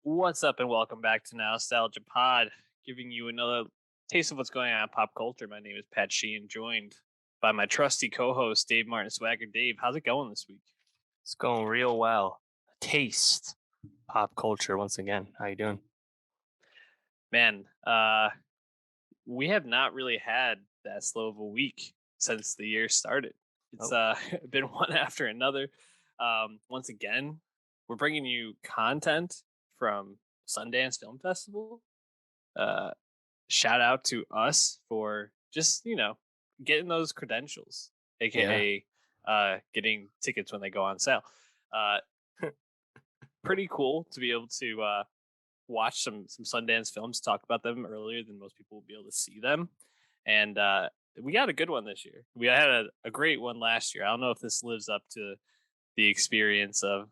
What's up, and welcome back to Nowstalgia Pod, giving you another taste of what's going on in pop culture. My name is Pat Sheehan, joined by my trusty co-host Dave Martin Swagger. Dave, how's it going this week? It's going real well. Taste pop culture once again. How you doing? Man, we have not really had that slow of a week since the year started. It's been one after another. Once again, we're bringing you content from Sundance Film Festival. Shout out to us for just getting those credentials, aka getting tickets when they go on sale. Pretty cool to be able to watch some Sundance films, talk about them earlier than most people will be able to see them, and we got a good one this year. We had a great one last year. I don't know if this lives up to the experience of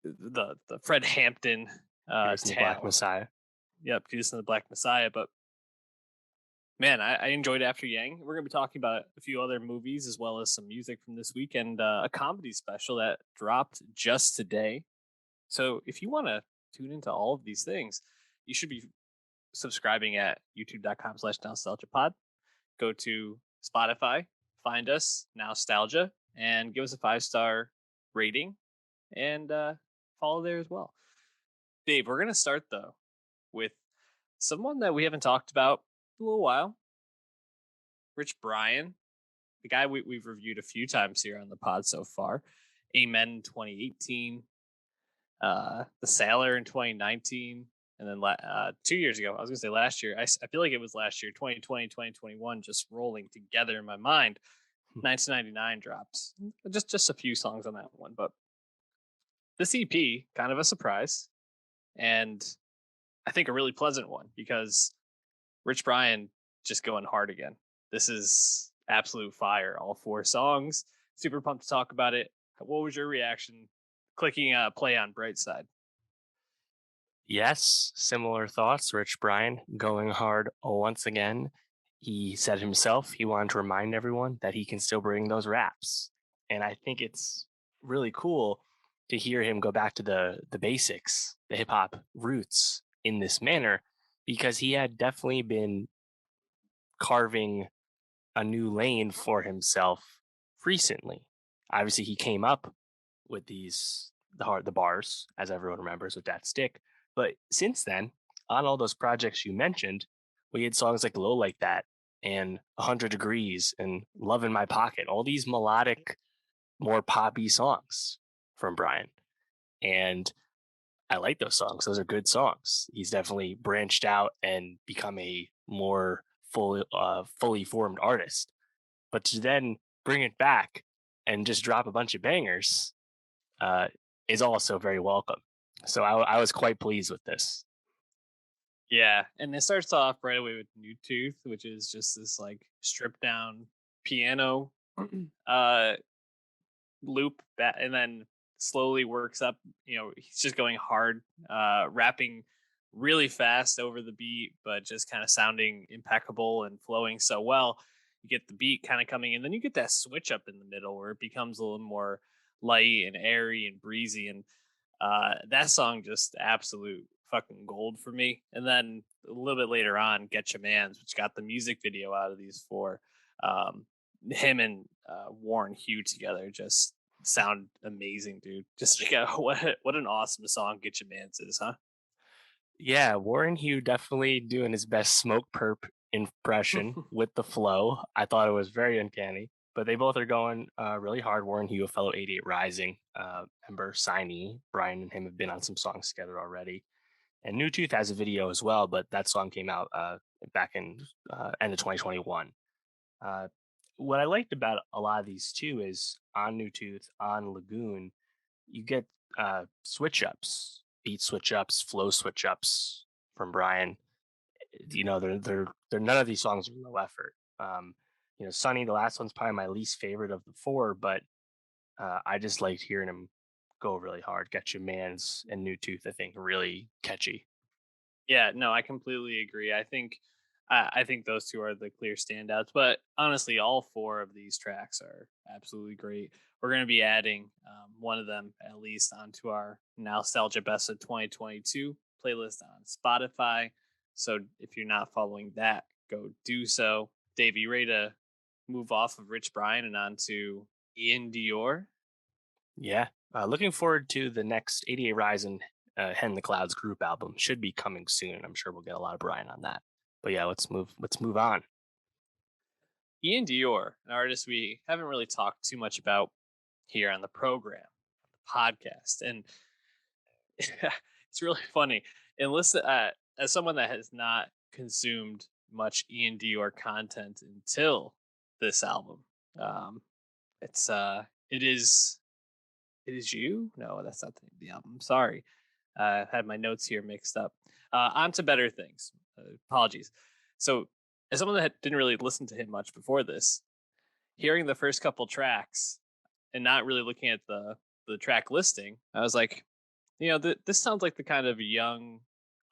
the Fred Hampton The Black Messiah. Yep, Judas and the Black Messiah. But man, I enjoyed After Yang. We're going to be talking about a few other movies as well as some music from this week and a comedy special that dropped just today. So if you want to tune into all of these things, you should be subscribing at youtube.com/nostalgiapod. Go to Spotify, find us, Nowstalgia, and give us a 5-star rating and follow there as well. Dave, we're going to start though with someone that we haven't talked about in a little while. Rich Brian, the guy we've reviewed a few times here on the pod so far. Amen 2018, The Sailor in 2019, and then 2 years ago, I was going to say last year. I feel like it was last year, 2020, 2021, just rolling together in my mind. 1999 drops. Just a few songs on that one, but this EP, kind of a surprise, and I think a really pleasant one because Rich Brian just going hard again. This is absolute fire. All 4 songs. Super pumped to talk about it. What was your reaction clicking play on Brightside? Yes, similar thoughts. Rich Brian going hard once again. He said himself he wanted to remind everyone that he can still bring those raps. And I think it's really cool to hear him go back to the basics, the hip hop roots in this manner, because he had definitely been carving a new lane for himself recently. Obviously, he came up with the bars, as everyone remembers, with that stick. But since then, on all those projects you mentioned, we had songs like Low Like That and 100 Degrees and Love in My Pocket, all these melodic, more poppy songs from Brian. And I like those songs. Those are good songs. He's definitely branched out and become a more fully formed artist. But to then bring it back and just drop a bunch of bangers is also very welcome. So I was quite pleased with this. Yeah, and it starts off right away with New Tooth, which is just this like stripped down piano loop, and then slowly works up. He's just going hard, rapping really fast over the beat, but just kind of sounding impeccable and flowing so well. You get the beat kind of coming in, then you get that switch up in the middle where it becomes a little more light and airy and breezy, and that song just absolute fucking gold for me. And then a little bit later on, Get Your Mans, which got the music video out of these 4. Him and Warren Hugh together just sound amazing, dude. Just what an awesome song Get Your Mans is, huh? Yeah, Warren Hugh definitely doing his best Smoke Perp impression with the flow. I thought it was very uncanny, but they both are going really hard. Warren Hugh, a fellow 88 Rising member, signee. Brian and him have been on some songs together already. And New Tooth has a video as well, but that song came out back in end of 2021. What I liked about a lot of these too is on New Tooth, on Lagoon, you get switch ups, beat switch ups, flow switch ups from Brian. They're none of these songs are low effort. Sunny, the last one's probably my least favorite of the 4, but I just liked hearing him go really hard. Get Your Mans and New Tooth, I think, really catchy. Yeah, no, I completely agree. I think I think those two are the clear standouts. But honestly, all four of these tracks are absolutely great. We're going to be adding one of them at least onto our Nostalgia Best of 2022 playlist on Spotify. So if you're not following that, go do so. Dave, you ready to move off of Rich Brian and onto Iann Dior? Yeah. Looking forward to the next 88 Rise and Hen the Clouds group album. Should be coming soon. I'm sure we'll get a lot of Brian on that. But yeah, let's move on. Iann Dior, an artist we haven't really talked too much about here on the program, the podcast, and it's really funny. And listen, as someone that has not consumed much Iann Dior content until this album, um, it is you. No, that's not the name of the album. Sorry, I had my notes here mixed up. On to better things. Apologies. So, as someone that didn't really listen to him much before this, hearing the first couple tracks and not really looking at the track listing, I was like, this sounds like the kind of young,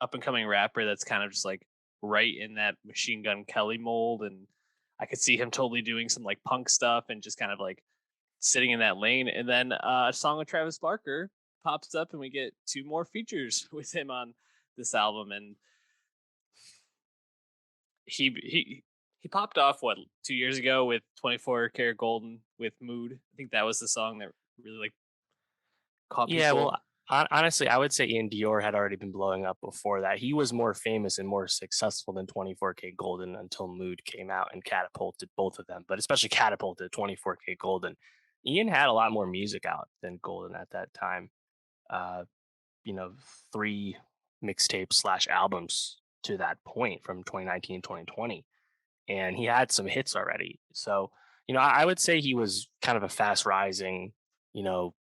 up and coming rapper that's kind of just like right in that Machine Gun Kelly mold, and I could see him totally doing some like punk stuff and just kind of like sitting in that lane. And then a song with Travis Barker pops up, and we get two more features with him on this album, and he popped off what 2 years ago with 24 Karat Golden with Mood. I think that was the song that really like caught Yeah, well, people. honestly, I would say Ian Dior had already been blowing up before that. He was more famous and more successful than 24K Golden until Mood came out and catapulted both of them, but especially catapulted 24K Golden. Ian had a lot more music out than Golden at that time. Uh, you know, three mixtapes slash albums to that point from 2019 2020, and he had some hits already. So, I would say he was kind of a fast rising, you know,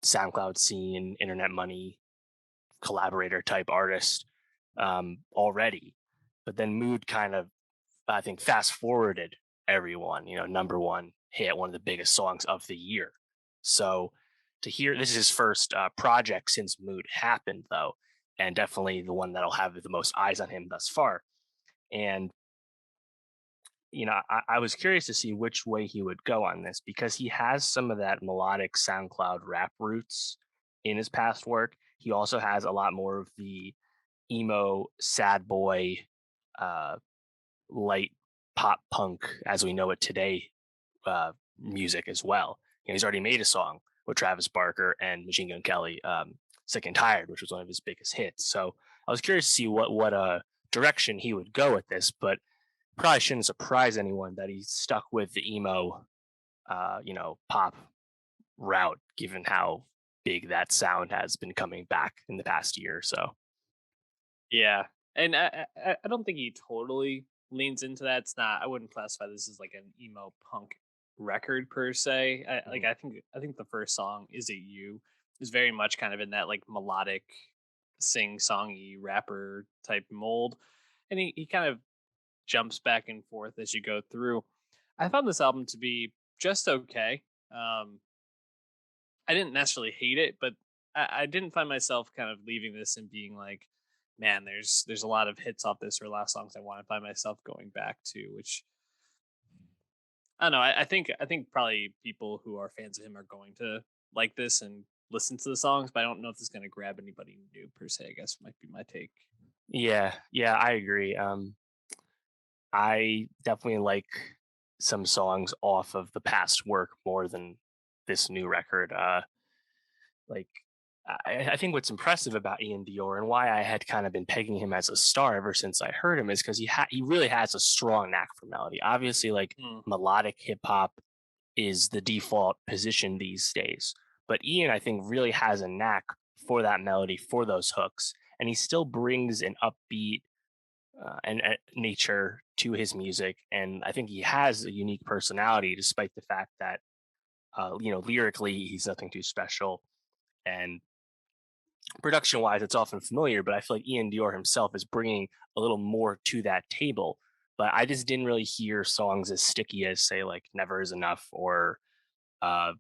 SoundCloud scene, internet money collaborator type artist already. But then Mood kind of, I think, fast forwarded everyone, number one hit, one of the biggest songs of the year. So to hear this is his first project since Mood happened, though, and definitely the one that'll have the most eyes on him thus far. And I was curious to see which way he would go on this because he has some of that melodic SoundCloud rap roots in his past work. He also has a lot more of the emo, sad boy, uh, light pop punk as we know it today music as well. He's already made a song with Travis Barker and Machine Gun Kelly, "Sick and Tired," which was one of his biggest hits. So I was curious to see what direction he would go with this, but probably shouldn't surprise anyone that he's stuck with the emo, pop route, given how big that sound has been coming back in the past year or so. Yeah, and I don't think he totally leans into that. It's not. I wouldn't classify this as like an emo punk record per se. Mhm. I think the first song, "Is It You," is very much kind of in that like melodic, sing songy rapper type mold, and he kind of jumps back and forth as you go through. I found this album to be just okay. Um, I didn't necessarily hate it, but I didn't find myself kind of leaving this and being like, man, there's a lot of hits off this or a lot of songs I want to find myself going back to, which I don't know. I think probably people who are fans of him are going to like this and listen to the songs, but I don't know if it's going to grab anybody new per se. I guess might be my take. Yeah, I agree. I definitely like some songs off of the past work more than this new record. Like I think what's impressive about Ian Dior and why I had kind of been pegging him as a star ever since I heard him is because he really has a strong knack for melody. Obviously, like Hmm. melodic hip hop is the default position these days, but Ian I think really has a knack for that melody, for those hooks, and he still brings an upbeat and nature to his music. And I think he has a unique personality, despite the fact that lyrically he's nothing too special, and production wise it's often familiar. But I feel like Ian Dior himself is bringing a little more to that table. But I just didn't really hear songs as sticky as, say, like "Never Is Enough" or uh,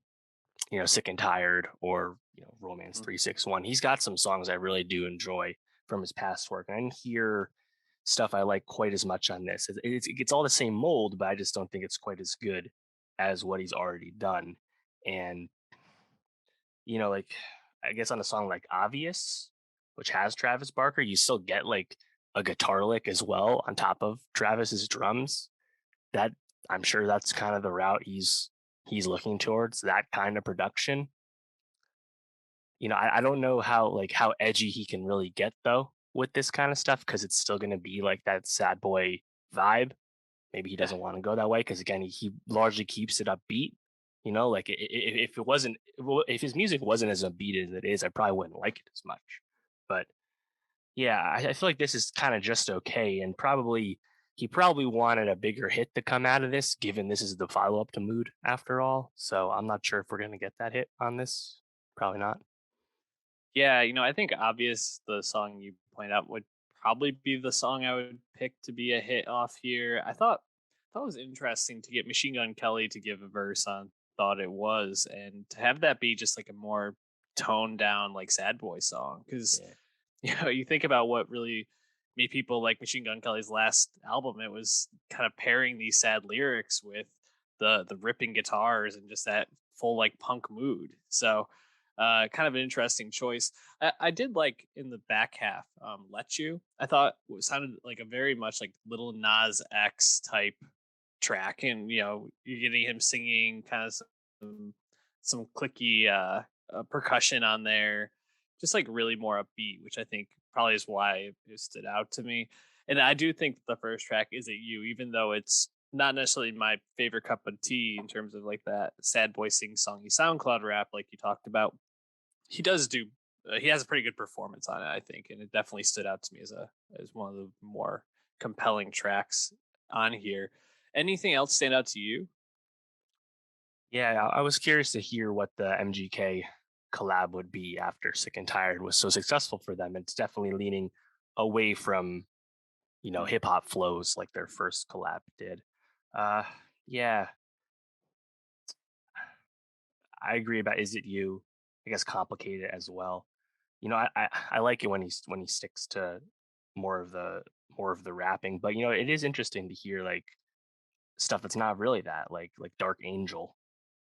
"Sick and Tired" or "Romance 361." He's got some songs I really do enjoy from his past work, and I didn't hear stuff I like quite as much on this. It's all the same mold, but I just don't think it's quite as good as what he's already done. And like I guess on a song like Obvious, which has Travis Barker, you still get like a guitar lick as well on top of Travis's drums. That I'm sure that's kind of the route he's looking towards, that kind of production. I don't know how edgy he can really get though with this kind of stuff, because it's still going to be like that sad boy vibe. Maybe he Yeah. doesn't want to go that way because again he largely keeps it upbeat. Like if it wasn't, if his music wasn't as upbeat as it is, I probably wouldn't like it as much. But yeah, I feel like this is kind of just okay, and probably he probably wanted a bigger hit to come out of this, given this is the follow up to Mood after all. So I'm not sure if we're gonna get that hit on this. Probably not. Yeah, I think Obvious, the song you point out, would probably be the song I would pick to be a hit off here. I thought it was interesting to get Machine Gun Kelly to give a verse on Thought It Was, and to have that be just like a more toned down like sad boy song. Because Yeah. you think about what really made people like Machine Gun Kelly's last album, it was kind of pairing these sad lyrics with the ripping guitars and just that full like punk mood. So kind of an interesting choice. I did like in the back half, "Let You." I thought it sounded like a very much like Little Nas X type track, and you're getting him singing kind of some clicky percussion on there, just like really more upbeat, which I think probably is why it stood out to me. And I do think the first track, "Is It You," even though it's not necessarily my favorite cup of tea in terms of like that sad boy sing songy SoundCloud rap like you talked about, he does do. He has a pretty good performance on it, I think, and it definitely stood out to me as one of the more compelling tracks on here. Anything else stand out to you? Yeah, I was curious to hear what the MGK collab would be after Sick and Tired was so successful for them. It's definitely leaning away from, hip hop flows like their first collab did. Uh yeah, I agree about Is It You? I guess complicated as well. I like it when he sticks to more of the more of the rapping, but it is interesting to hear like stuff that's not really that, like Dark Angel,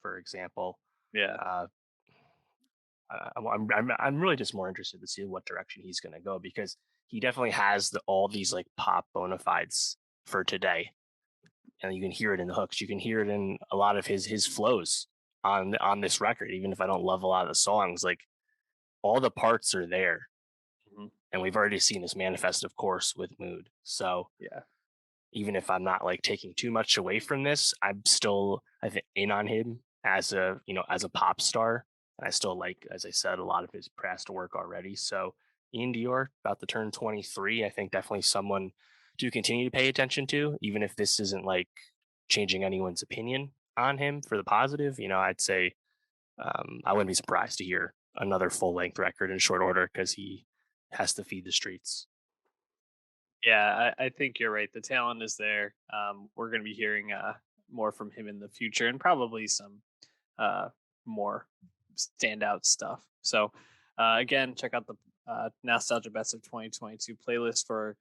for example. Yeah. Uh I'm really just more interested to see what direction he's going to go, because he definitely has all these like pop bona fides for today, and you can hear it in the hooks. You can hear it in a lot of his flows on this record. Even if I don't love a lot of the songs, like all the parts are there, Mhm. and we've already seen this manifest, of course, with Mood. So Yeah. even if I'm not like taking too much away from this, I'm still, I think, in on him as a pop star. And I still like, as I said, a lot of his past work already. So Iann Dior, about to turn 23, I think definitely someone to continue to pay attention to, even if this isn't like changing anyone's opinion on him for the positive. I'd say I wouldn't be surprised to hear another full length record in short order, because he has to feed the streets. Yeah, I think you're right. The talent is there. We're going to be hearing more from him in the future, and probably some uh, more standout stuff. So, again, check out the Nostalgia Best of 2022 playlist for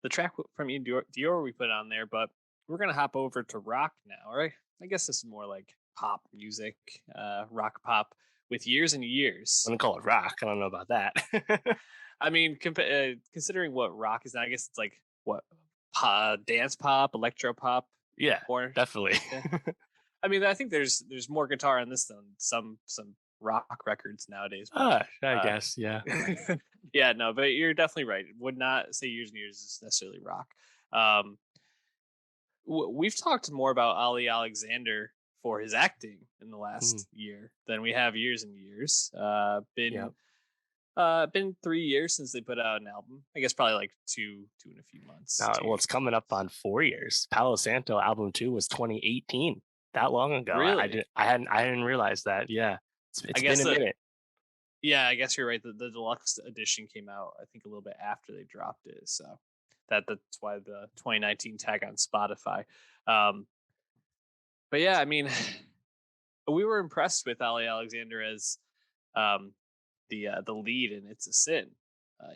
the track from Iann Dior we put on there. But we're going to hop over to rock now, right? I guess this is more like pop music, rock pop with Years and I Years. wouldn't call it rock. I don't know about that. I mean, considering what rock is now, I guess it's like what dance pop, electro pop, Yeah, more. definitely. Yeah, I mean, I think there's more guitar in this than some rock records nowadays. But I guess, yeah. yeah, no, but you're definitely right. Would not say Years and Years is necessarily rock. Um, we've talked more about Ali Alexander for his acting in the Mm, last year than we have Years and Years. yeah. Been 3 years since they put out an album. I guess probably like two in a few months. Now, well, 2 years. it's coming up on 4 years. Palo Santo album 2 was 2018. That long ago. Really? I didn't realize that. Yeah, I it's been guess a that. minute. Yeah, I guess you're right. The deluxe edition came out, I think, a little bit after they dropped it. So that's why the 2019 tag on Spotify. Um, but yeah, I mean, we were impressed with Ali Alexander as um, the lead in "It's a Sin,"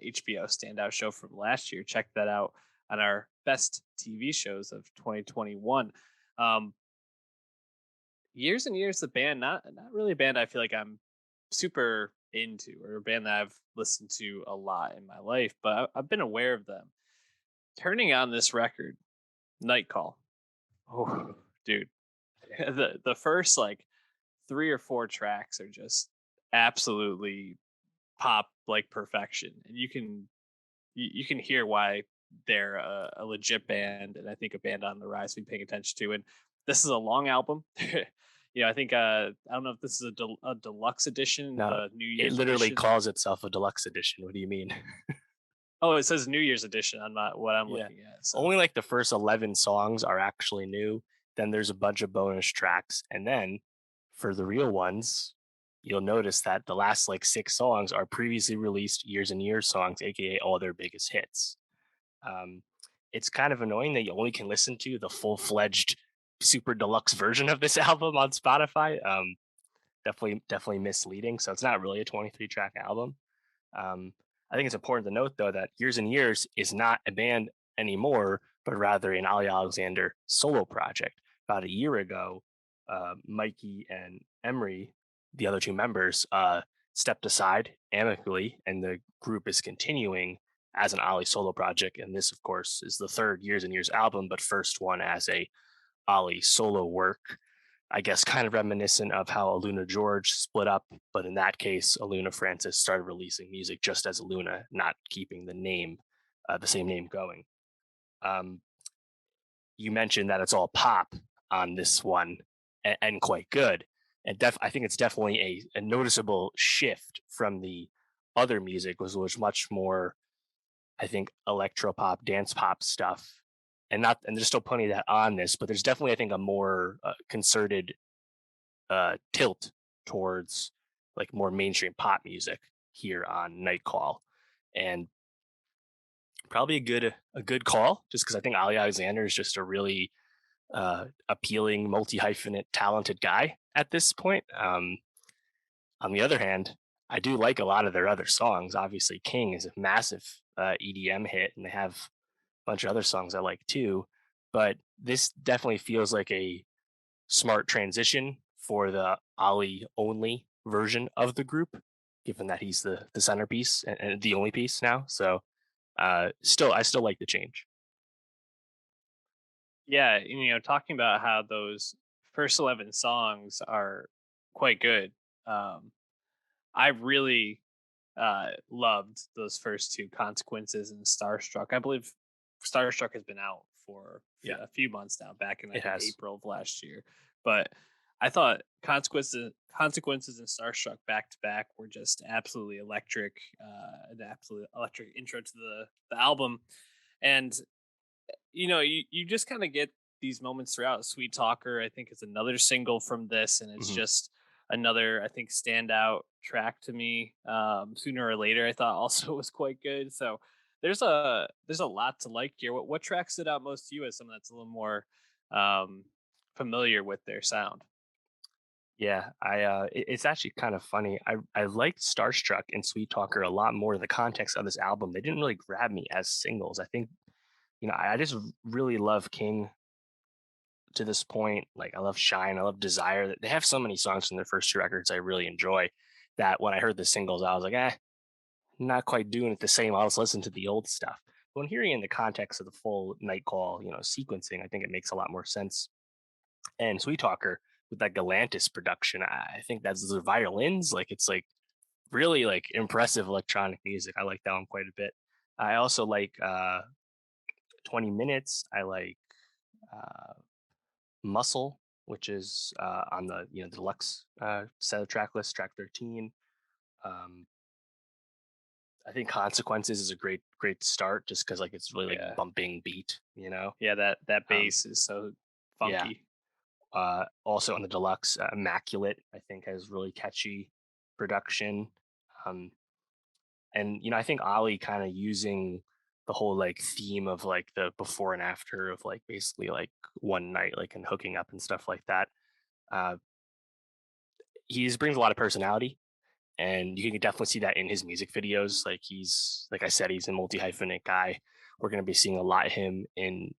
HBO standout show from last year. Check that out on our best TV shows of 2021. Um, Years and Years, the band, not really a band I feel like I'm super into, or a band that I've listened to a lot in my life, but I've been aware of them. Turning on this record, Night Call. Oh, dude, the first like three or four tracks are just absolutely pop like perfection, and you can hear why they're a legit band, and I think a band on the rise to be paying attention to. And this is a long album. I think I don't know if this is a deluxe edition, No, the New it Year's literally edition. calls itself a deluxe edition. What do you mean? Oh, it says New Year's edition on my what I'm Yeah. looking at. So Only like the first 11 songs are actually new. Then there's a bunch of bonus tracks. And then for the real ones, you'll notice that the last like 6 songs are previously released Years and Years songs, aka all their biggest hits. Um, it's kind of annoying that you only can listen to the full fledged super deluxe version of this album on Spotify. Definitely misleading. So it's not really a 23 track album. Um, I think it's important to note, though, that Years and Years is not a band anymore, but rather an Ali Alexander solo project. About a year ago, Mikey and Emery, the other two members, stepped aside amicably, and the group is continuing as an Ali solo project. And this, of course, is the third Years and Years album, but first one as a Ali solo work. I guess kind of reminiscent of how Aluna George split up, but in that case, Aluna Francis started releasing music just as Aluna, not keeping the same name going. Um, you mentioned that it's all pop on this one, and quite good. And I think it's definitely a noticeable shift from the other music, was much more, I think, electro pop, dance pop stuff. And there's still plenty of that on this, but there's definitely, I think, a more concerted tilt towards like more mainstream pop music here on Nightcall, and probably a good call, just because I think Ali Alexander is just a really appealing, multi hyphenate, talented guy at this point. On the other hand, I do like a lot of their other songs. Obviously, King is a massive EDM hit, and they have a bunch of other songs I like too. But this definitely feels like a smart transition for the Ali only version of the group, given that he's the centerpiece and the only piece now. So I still like the change. yeah, talking about how those first 11 songs are quite good. Um, I really loved those first two, Consequences and Starstruck. I believe Starstruck has been out for Yeah, a few months now, back in I it think has. April of last year. But I thought Consequences and Starstruck back to back were just absolutely electric, an absolute electric intro to the album. And you just kind of get these moments throughout. Sweet Talker, I think, is another single from this, and it's Hmm. just another, I think, standout track to me. Sooner or Later, I thought also was quite good. So there's a lot to like here. What track stood out most to you as someone that's a little more um, familiar with their sound? Yeah, it's actually kind of funny. I liked Starstruck and Sweet Talker a lot more in the context of this album. They didn't really grab me as singles. I think I just really love King to this point. Like I love Shine, I love Desire. They have so many songs from their first two records I really enjoy. That when I heard the singles, I was like, not quite doing it the same. I'll just listen to the old stuff. But when hearing in the context of the full Nightcall, sequencing, I think it makes a lot more sense. And Sweet Talker with that Galantis production, I think that's the violins. Like it's like really like impressive electronic music. I like that one quite a bit. I also like 20 Minutes. I like uh, Muscle, which is on the deluxe set of track list, track 13. Um, I think Consequences is a great start just because like it's really like Yeah, bumping beat. yeah, that Um, bass is so yeah. funky. Also on the deluxe, Immaculate, I think has really catchy production. Um, and I think Ali kind of using the whole like theme of like the before and after of like basically like one night like and hooking up and stuff like that. Uh, he just brings a lot of personality, and you can definitely see that in his music videos. Like he's like I said, he's a multi hyphenate guy we're going to be seeing a lot of him in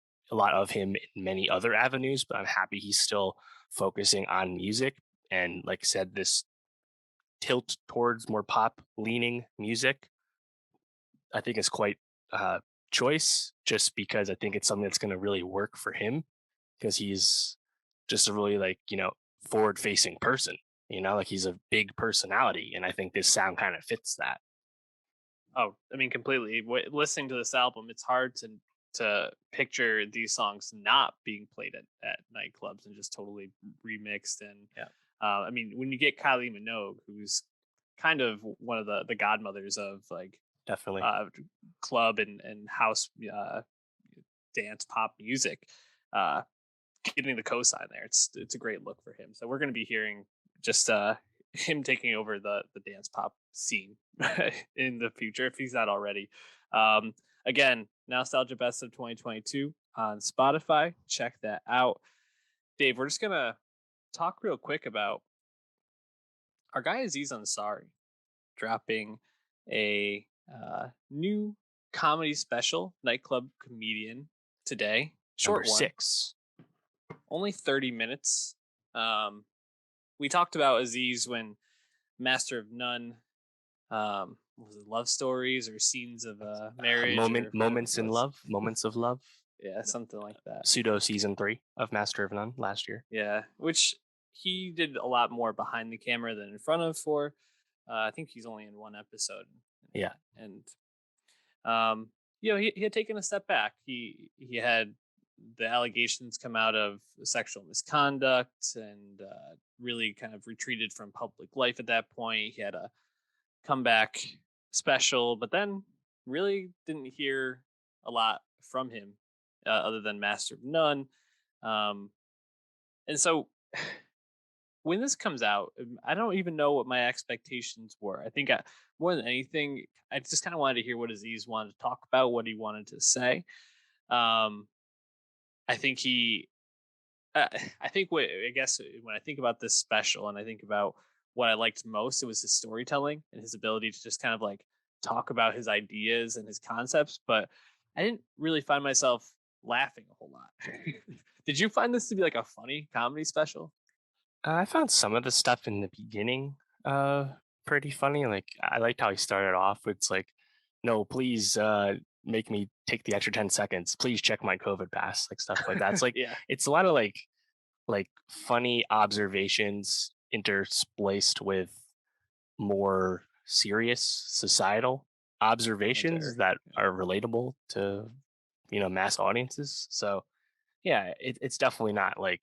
many other avenues, but I'm happy he's still focusing on music. And like I said, this tilt towards more pop leaning music, I think is quite uh, choice, just because I think it's something that's going to really work for him because he's just a really like, forward facing person, like he's a big personality. And I think this sound kind of fits that. Oh, I mean, completely. Listening to this album, it's hard to picture these songs not being played at nightclubs and just totally remixed. And Yeah, I mean, when you get Kylie Minogue, who's kind of one of the godmothers of like definitely. uh, club and house dance pop music, uh, getting the cosign there, it's a great look for him. So we're going to be hearing just him taking over the dance pop scene in the future if he's not already. Again, Nostalgia Best of 2022 on Spotify. Check that out. Dave, we're just gonna talk real quick about our guy Aziz Ansari dropping a new comedy special, Nightclub Comedian, today. Number Short one, 6. only 30 minutes. Um, we talked about Aziz when Master of None, was it love stories or scenes of marriage or whatever it Moments in was. love, moments of love. Yeah, something like that. Pseudo season 3 of Master of None last year. Yeah, which he did a lot more behind the camera than in front of for. I think he's only in one episode. Yeah. And he had taken a step back. He had the allegations come out of sexual misconduct and really kind of retreated from public life at that point. He had a comeback special, but then really didn't hear a lot from him other than Master of None. Um, and so when this comes out, I don't even know what my expectations were. I think more than anything, I just kind of wanted to hear what Aziz wanted to talk about, what he wanted to say. Um, I think he, I think what I guess when I think about this special and I think about what I liked most, it was his storytelling and his ability to just kind of like talk about his ideas and his concepts. But I didn't really find myself laughing a whole lot. Did you find this to be like a funny comedy special? I found some of the stuff in the beginning pretty funny. Like I liked how he started off. It's like, no, please make me take the extra 10 seconds. Please check my COVID pass, like stuff like that. It's like Yeah, it's a lot of like funny observations interspliced with more serious societal observations commentary. that are relatable to mass audiences. So yeah, it's definitely not like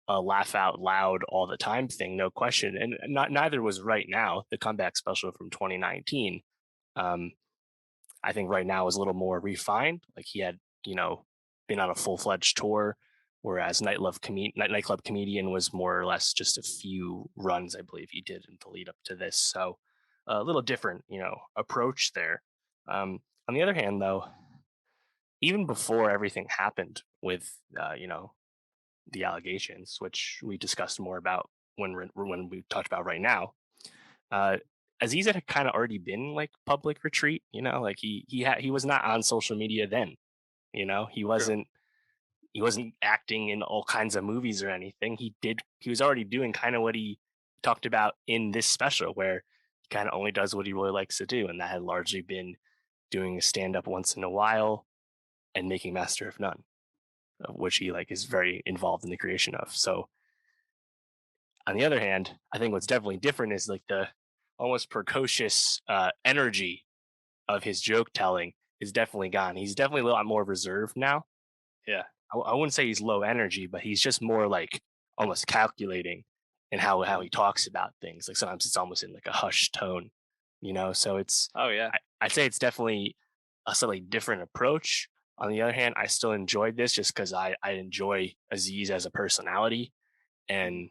a laugh out loud all the time thing, no question. And not neither was Right Now, the comeback special from 2019. Um, I think Right Now was a little more refined. Like he had, been on a full fledged tour, whereas Nightclub Comedian was more or less just a few runs, I believe he did in the lead up to this. So a little different, approach there. On the other hand, though, even before everything happened with, the allegations, which we discussed more about when we talked about Right Now, uh, Aziz had kind of already been like public retreat. Like he was not on social media then. He True. wasn't acting in all kinds of movies or anything. He was already doing kind of what he talked about in this special, where he kind of only does what he really likes to do, and that had largely been doing a stand up once in a while and making Master of None, of which he like is very involved in the creation of. So on the other hand, I think what's definitely different is like the almost precocious energy of his joke telling is definitely gone. He's definitely a lot more reserved now. Yeah. I wouldn't say he's low energy, but he's just more like almost calculating in how he talks about things. Like sometimes it's almost in like a hushed tone, So Oh yeah. I'd say it's definitely a slightly different approach. On the other hand, I still enjoyed this just because I enjoy Aziz as a personality, Mhm. and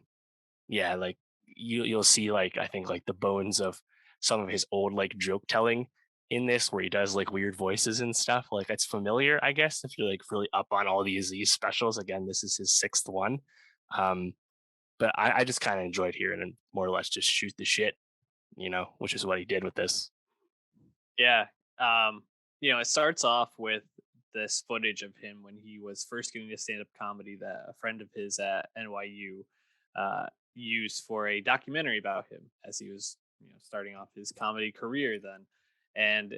yeah, like you'll see like I think like the bones of some of his old like joke telling in this where he does like weird voices and stuff. Like it's familiar, I guess, if you're like really up on all these specials. Again, this is his sixth one. Um, but I just kind of enjoyed hearing him more or less just shoot the shit, which is what he did with this. Yeah. Um, it starts off with this footage of him when he was first getting into stand up comedy that a friend of his at NYU used for a documentary about him as he was, starting off his comedy career then, and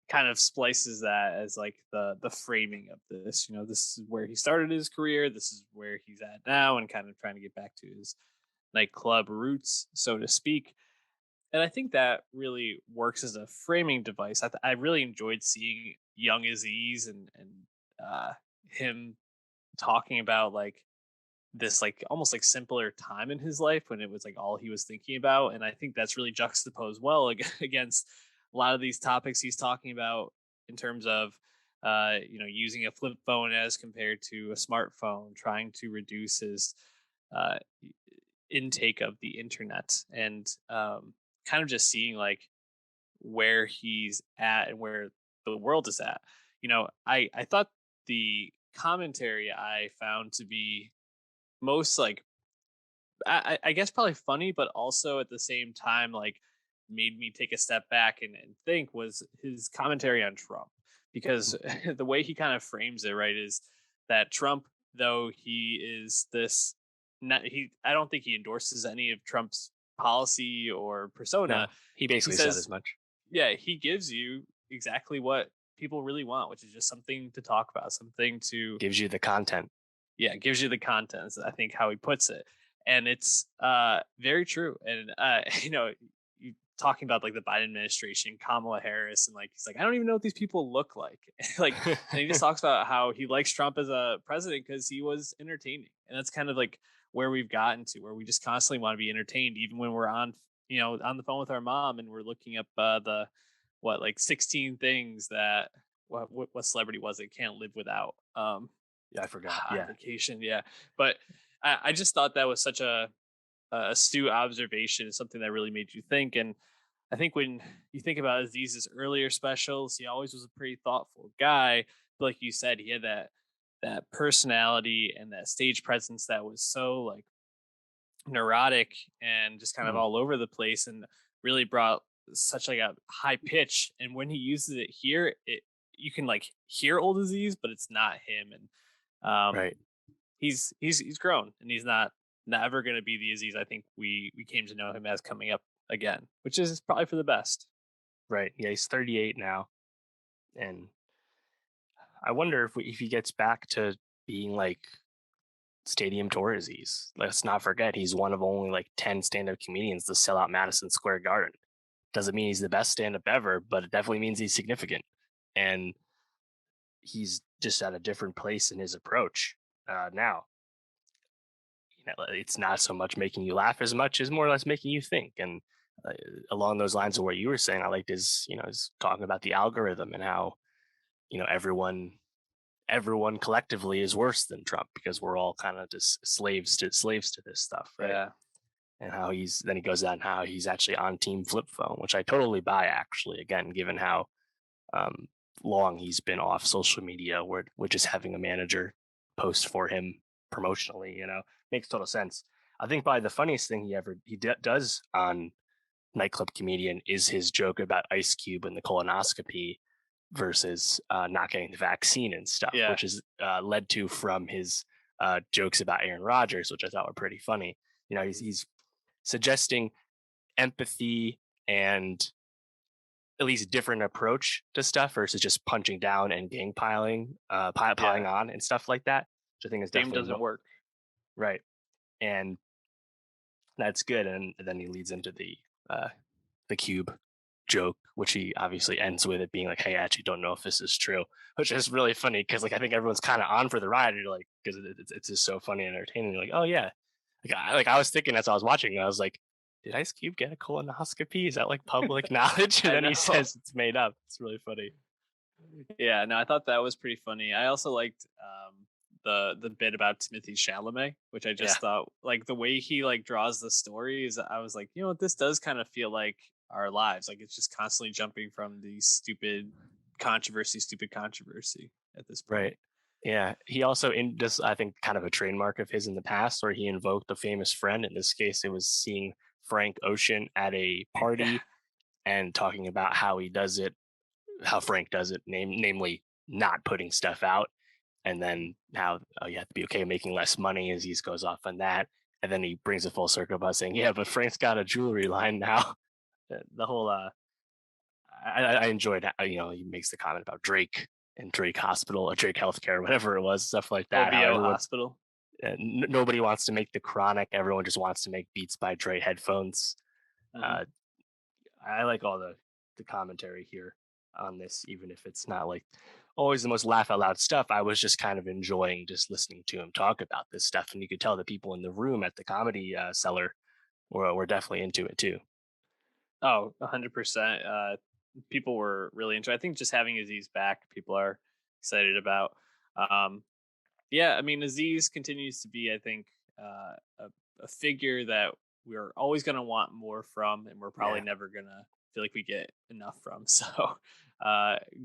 kind of splices that as like the framing of this. This is where he started his career. This is where he's at now, and kind of trying to get back to his nightclub roots, so to speak. And I think that really works as a framing device. I really enjoyed seeing young Aziz and him talking about like this like almost like simpler time in his life when it was like all he was thinking about. And I think that's really juxtaposed well against a lot of these topics he's talking about in terms of using a flip phone as compared to a smartphone, trying to reduce his uh intake of the internet, and kind of just seeing like where he's at and where the world is at. I thought the commentary I found to be most like I guess probably funny, but also at the same time like made me take a step back and think was his commentary on Trump, because the way he kind of frames it, right, is that Trump, though he is this, not he, I don't think he endorses any of Trump's policy or No, persona. he He basically said as says, much. yeah, he gives you exactly what people really want, which is just something to talk about, something to, Gives you the content. yeah, it gives you the content, is I think how he puts it. And it's very true. And you talking about like the Biden administration, Kamala Harris, and like he's like, I don't even know what these people look like. Like, and he just talks about how he likes Trump as a president because he was entertaining. And that's kind of like where we've gotten to, where we just constantly want to be entertained, even when we're on the phone with our mom and we're looking up the what, like 16 things that what celebrity was it can't live without. Yeah, I forgot. On Yeah. vacation, yeah. But I just thought that was such a astute observation, something that really made you think. And I think when you think about Aziz's earlier specials, he always was a pretty thoughtful guy. But like you said, he had that personality and that stage presence that was so like neurotic and just kind of Mhm. all over the place, and really brought such like a high pitch. And when he uses it here, it you can like hear old Aziz, but it's not him. And um Right. he's grown, and he's not ever going to be the Aziz I think we came to know him as coming up again, which is probably for the best. Right. Yeah, he's 38 now, and I wonder if he gets back to being like stadium tour Aziz. Let's not forget he's one of only like 10 stand-up comedians to sell out Madison Square Garden. Doesn't mean he's the best stand-up ever, but it definitely means he's significant. And he's just at a different place in his approach now. It's not so much making you laugh as much as more or less making you think. And uh, along those lines of what you were saying, I liked his talking about the algorithm and how everyone collectively is worse than Trump because we're all kind of just slaves to this stuff, right? Yeah, And how he goes on how he's actually on Team Flip Phone, which I totally buy actually. Again, given how um, long he's been off social media, where just having a manager post for him promotionally, makes total sense. I think probably the funniest thing does on Nightclub Comedian is his joke about Ice Cube and the colonoscopy versus not getting the vaccine and stuff, yeah, which is led to from his jokes about Aaron Rodgers, which I thought were pretty funny. He's suggesting empathy and at least different approach to stuff versus just punching down and gang piling yeah. on and stuff like that, which I think is Same definitely doesn't work. right. And that's good. And then he leads into the cube joke, which he obviously ends with it being like, "Hey, I actually don't know if this is true," which is really funny because like I think everyone's kind of on for the ride. You're like, because it's just so funny and entertaining. You're like, oh yeah, I was thinking as I was watching, I was like, did Ice Cube get a colonoscopy? Is that like public knowledge? And I then he know. says it's made up. It's really funny. Yeah, no, I thought that was pretty funny. I also liked the bit about Timothy Chalamet, which I Yeah, just thought like the way he like draws the stories. I was like, what, this does kind of feel like our lives. Like it's just constantly jumping from the stupid controversy at this point. right. Yeah, he also in just I think kind of a trademark of his in the past, where he invoked a famous friend. In this case, it was seeing Frank Ocean at a Yeah, party and talking about how he does it, how Frank does it, namely not putting stuff out, and then now you have to be okay making less money. Aziz goes off on that, and then he brings a full circle by saying, "Yeah, but Frank's got a jewelry line now." The whole I enjoyed he makes the comment about Drake and Drake Hospital or Drake Healthcare, whatever it was, stuff like that. How OVO everyone Hospital. nobody wants to make the Chronic. Everyone just wants to make Beats by Dre headphones. Mhm. Uh, I like all the commentary here on this, even if it's not like always the most laugh out loud stuff. I was just kind of enjoying just listening to him talk about this stuff, and you could tell the people in the room at the comedy cellar were definitely into it too. Oh, 100%. People were really into it. I think just having Aziz back, people are excited about. Um, yeah, I mean, Aziz continues to be, I think, a figure that we're always going to want more from, and we're probably Yeah, never going to feel like we get enough from. So,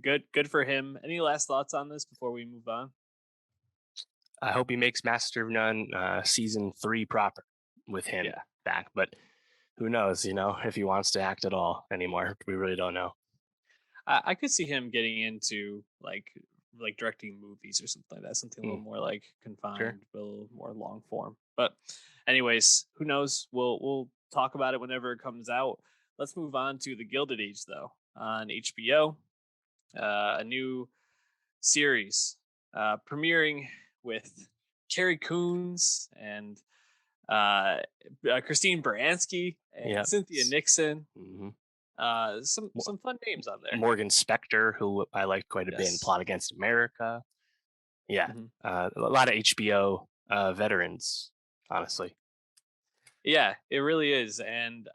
good for him. Any last thoughts on this before we move on? I hope he makes Master of None season 3 proper with him Yeah. back, but who knows? If he wants to act at all anymore, we really don't know. I could see him getting into like directing movies or something like that, something a little Mm, more like sure. confined, a little more long form. But anyways, who knows? We'll talk about it whenever it comes out. Let's move on to the Gilded Age though on HBO, a new series premiering with Carrie Coons and uh, Christine Baranski and Yeah. Cynthia Nixon. hmm Some fun names on there. Morgan Spector, who I like quite a bit in Yes. Plot Against America. Yeah, Mhm. a lot of HBO veterans, honestly. Yeah, it really is, and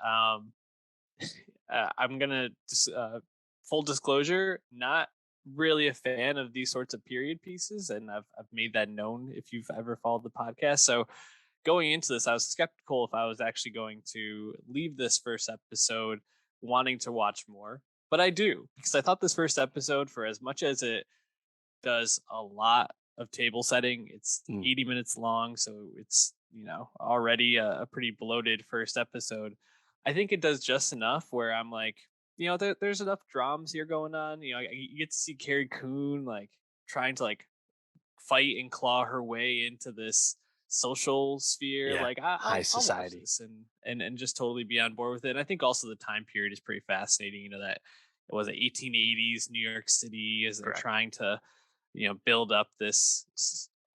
I'm gonna full disclosure, not really a fan of these sorts of period pieces, and I've made that known if you've ever followed the podcast. So going into this, I was skeptical if I was actually going to leave this first episode wanting to watch more, but I do because I thought this first episode, for as much as it does a lot of table setting. It's Mm, 80 minutes long, so it's already a pretty bloated first episode. I think it does just enough where I'm like, there's enough drums here going on. You get to see Carrie Coon like trying to like fight and claw her way into this social sphere. yeah, Like high I'll watch society. this and just totally be on board with it. And I think also the time period is pretty fascinating. That it was 1880s New York City as they're Correct. trying to build up this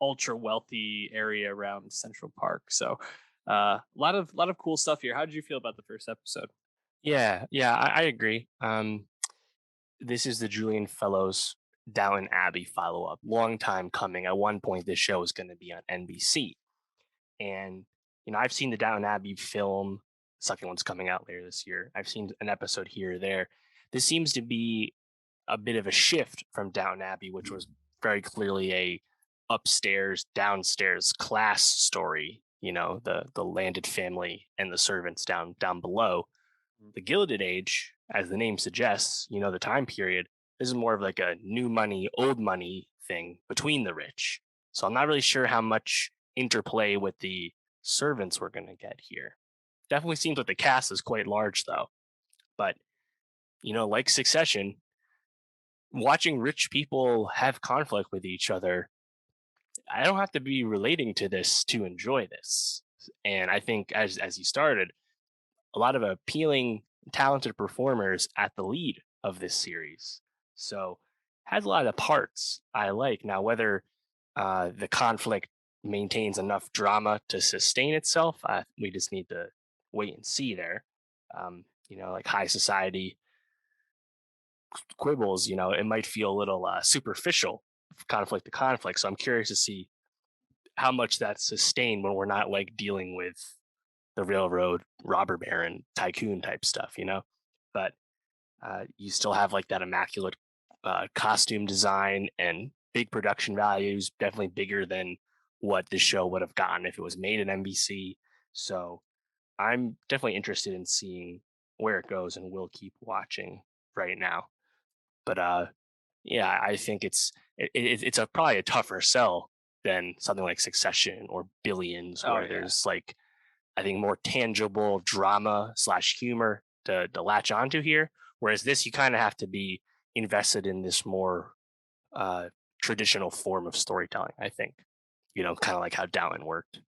ultra wealthy area around Central Park. So a lot of cool stuff here. How did you feel about the first episode? Yeah, yeah, I agree. This is the Julian Fellows Downton Abbey follow up. Long time coming. At one point, this show was going to be on NBC, and I've seen the Downton Abbey film. The second one's coming out later this year. I've seen an episode here or there. This seems to be a bit of a shift from Downton Abbey, which was very clearly a upstairs, downstairs class story. The landed family and the servants down below. Mm. The Gilded Age, as the name suggests, the time period, this is more of like a new money, old money thing between the rich. So I'm not really sure how much interplay with the servants we're going to get here. Definitely seems like the cast is quite large, though. But, like Succession, watching rich people have conflict with each other, I don't have to be relating to this to enjoy this. And I think, as you started, a lot of appealing, talented performers at the lead of this series. So has a lot of parts I like. Now, whether the conflict maintains enough drama to sustain itself, we just need to wait and see there. Like high society quibbles, it might feel a little superficial, conflict to conflict. So I'm curious to see how much that's sustained when we're not like dealing with the railroad robber baron tycoon type stuff. But you still have like that immaculate costume design and big production values, definitely bigger than what the show would have gotten if it was made at NBC. So I'm definitely interested in seeing where it goes, and will keep watching right now. But yeah, I think it's probably a tougher sell than something like Succession or Billions, Oh where yeah. there's like, I think, more tangible drama slash humor to latch onto here. Whereas this, you kind of have to be invested in this more uh, traditional form of storytelling. I think, kind of like how Downton worked.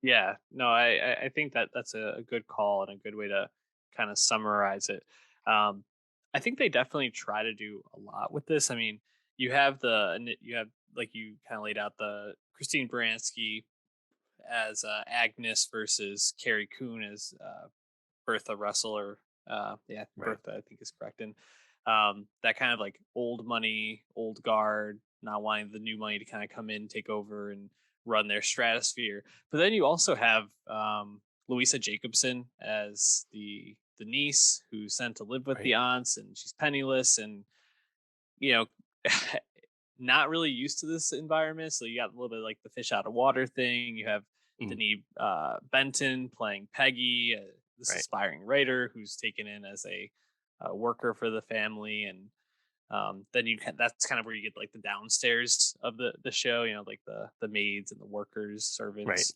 Yeah, no, I think that that's a good call and a good way to kind of summarize it. Um, I think they definitely try to do a lot with this. I mean, you have like you kind of laid out the Christine Baranski as Agnes versus Carrie Coon as Bertha Russell, or yeah, Right. Bertha I think is correct. And that kind of like old money, old guard, not wanting the new money to kind of come in, take over, and run their stratosphere. But then you also have Louisa Jacobson as the niece who's sent to live with Right. the aunts, and she's penniless, and you know, not really used to this environment. So you got a little bit like the fish out of water thing. You have Mm, Denise Benton playing Peggy, this right. aspiring writer who's taken in as a worker for the family, and then that's kind of where you get like the downstairs of the show. You know, like the maids and the workers, Right. servants,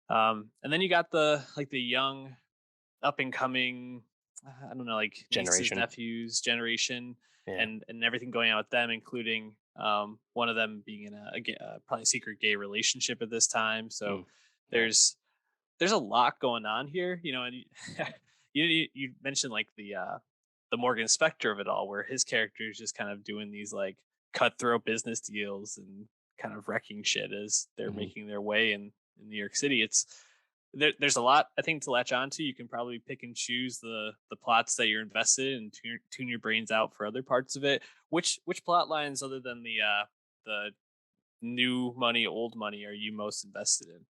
and then you got the young up and coming, I don't know, like nieces, Generation. nephews generation, Yeah. and everything going on with them, including one of them being in probably secret gay relationship at this time. So Mm, right. there's there's a lot going on here, you know, and you mentioned like the Morgan Spector of it all, where his character is just kind of doing these like cutthroat business deals and kind of wrecking shit as they're Hmm. making their way in New York City. There's a lot I think to latch onto. You can probably pick and choose the plots that you're invested in, and tune your brains out for other parts of it. Which plot lines other than the new money, old money are you most invested in?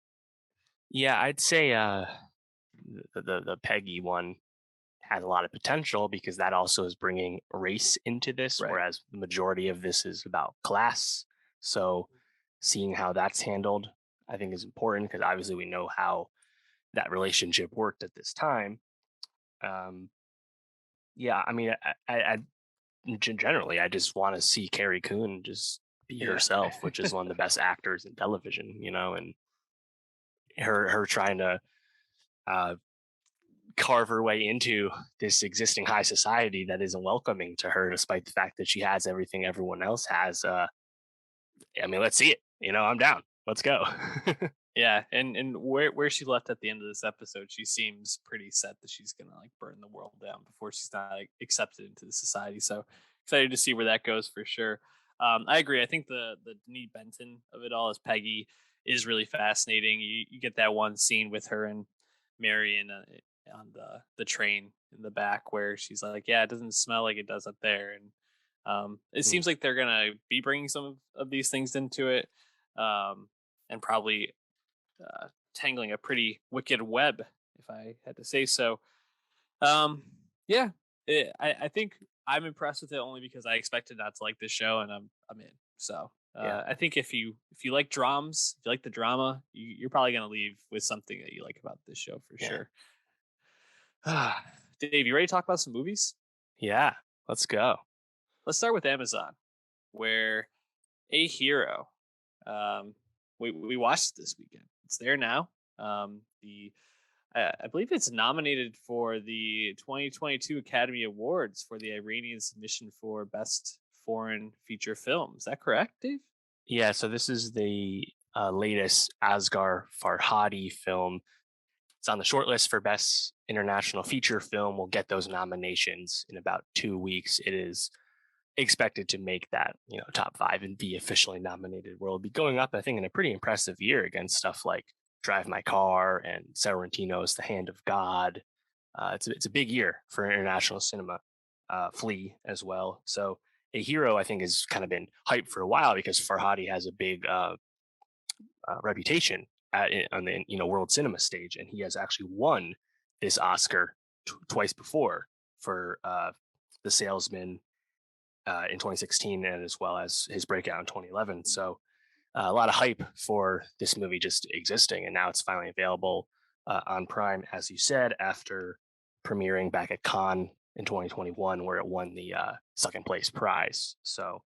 Yeah, I'd say the Peggy one has a lot of potential because that also is bringing race into this, Right. whereas the majority of this is about class. So seeing how that's handled, I think is important because obviously we know how that relationship worked at this time. Um, yeah, I mean, generally, I just want to see Carrie Coon just be Yeah. herself, which is one of the best actors in television, and her trying to uh, carve her way into this existing high society that isn't welcoming to her, despite the fact that she has everything everyone else has. I mean, let's see it. I'm down. Let's go. Yeah, and where she left at the end of this episode, she seems pretty set that she's gonna like burn the world down before she's not like accepted into the society. So excited to see where that goes for sure. I agree. I think the Denise Benton of it all as Peggy is really fascinating. You get that one scene with her and Marion on the train in the back where she's like, "Yeah, it doesn't smell like it does up there," and it Mm, seems like they're gonna be bringing some of these things into it. And probably tangling a pretty wicked web, if I had to say so. Yeah, I think I'm impressed with it only because I expected not to like this show, and I'm in. So yeah. I think if you like dramas, if you like the drama, you're probably gonna leave with something that you like about this show for Yeah. sure. Dave, you ready to talk about some movies? Yeah. Let's go. Let's start with Amazon, where A Hero. Um, we watched it this weekend. It's there now. The I believe it's nominated for the 2022 Academy Awards for the Iranian submission for Best Foreign Feature Film. Is that correct, Dave? Yeah. So this is the latest Asghar Farhadi film. It's on the short list for Best International Feature Film. We'll get those nominations in about 2 weeks. It is expected to make that top five and be officially nominated. Where it'll be going up, I think, in a pretty impressive year against stuff like Drive My Car and Sorrentino's The Hand of God. It's a big year for international cinema. Flea as well. So A Hero, I think, has kind of been hyped for a while because Farhadi has a big reputation on the world cinema stage, and he has actually won this Oscar twice before for The Salesman in 2016, and as well as his breakout in 2011. So a lot of hype for this movie just existing, and now it's finally available on Prime, as you said, after premiering back at Cannes in 2021, where it won the second place prize. So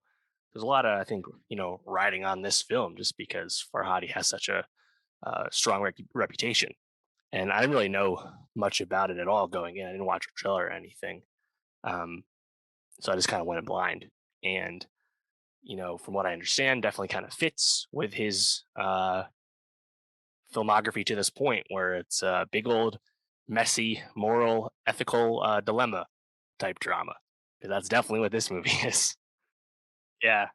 there's a lot of, I think, riding on this film just because Farhadi has such a strong reputation. And I didn't really know much about it at all going in. I didn't watch a trailer or anything. Um, so I just kind of went in blind. And from what I understand, definitely kind of fits with his filmography to this point, where it's a big old, messy, moral, ethical dilemma type drama. 'Cause that's definitely what this movie is. Yeah.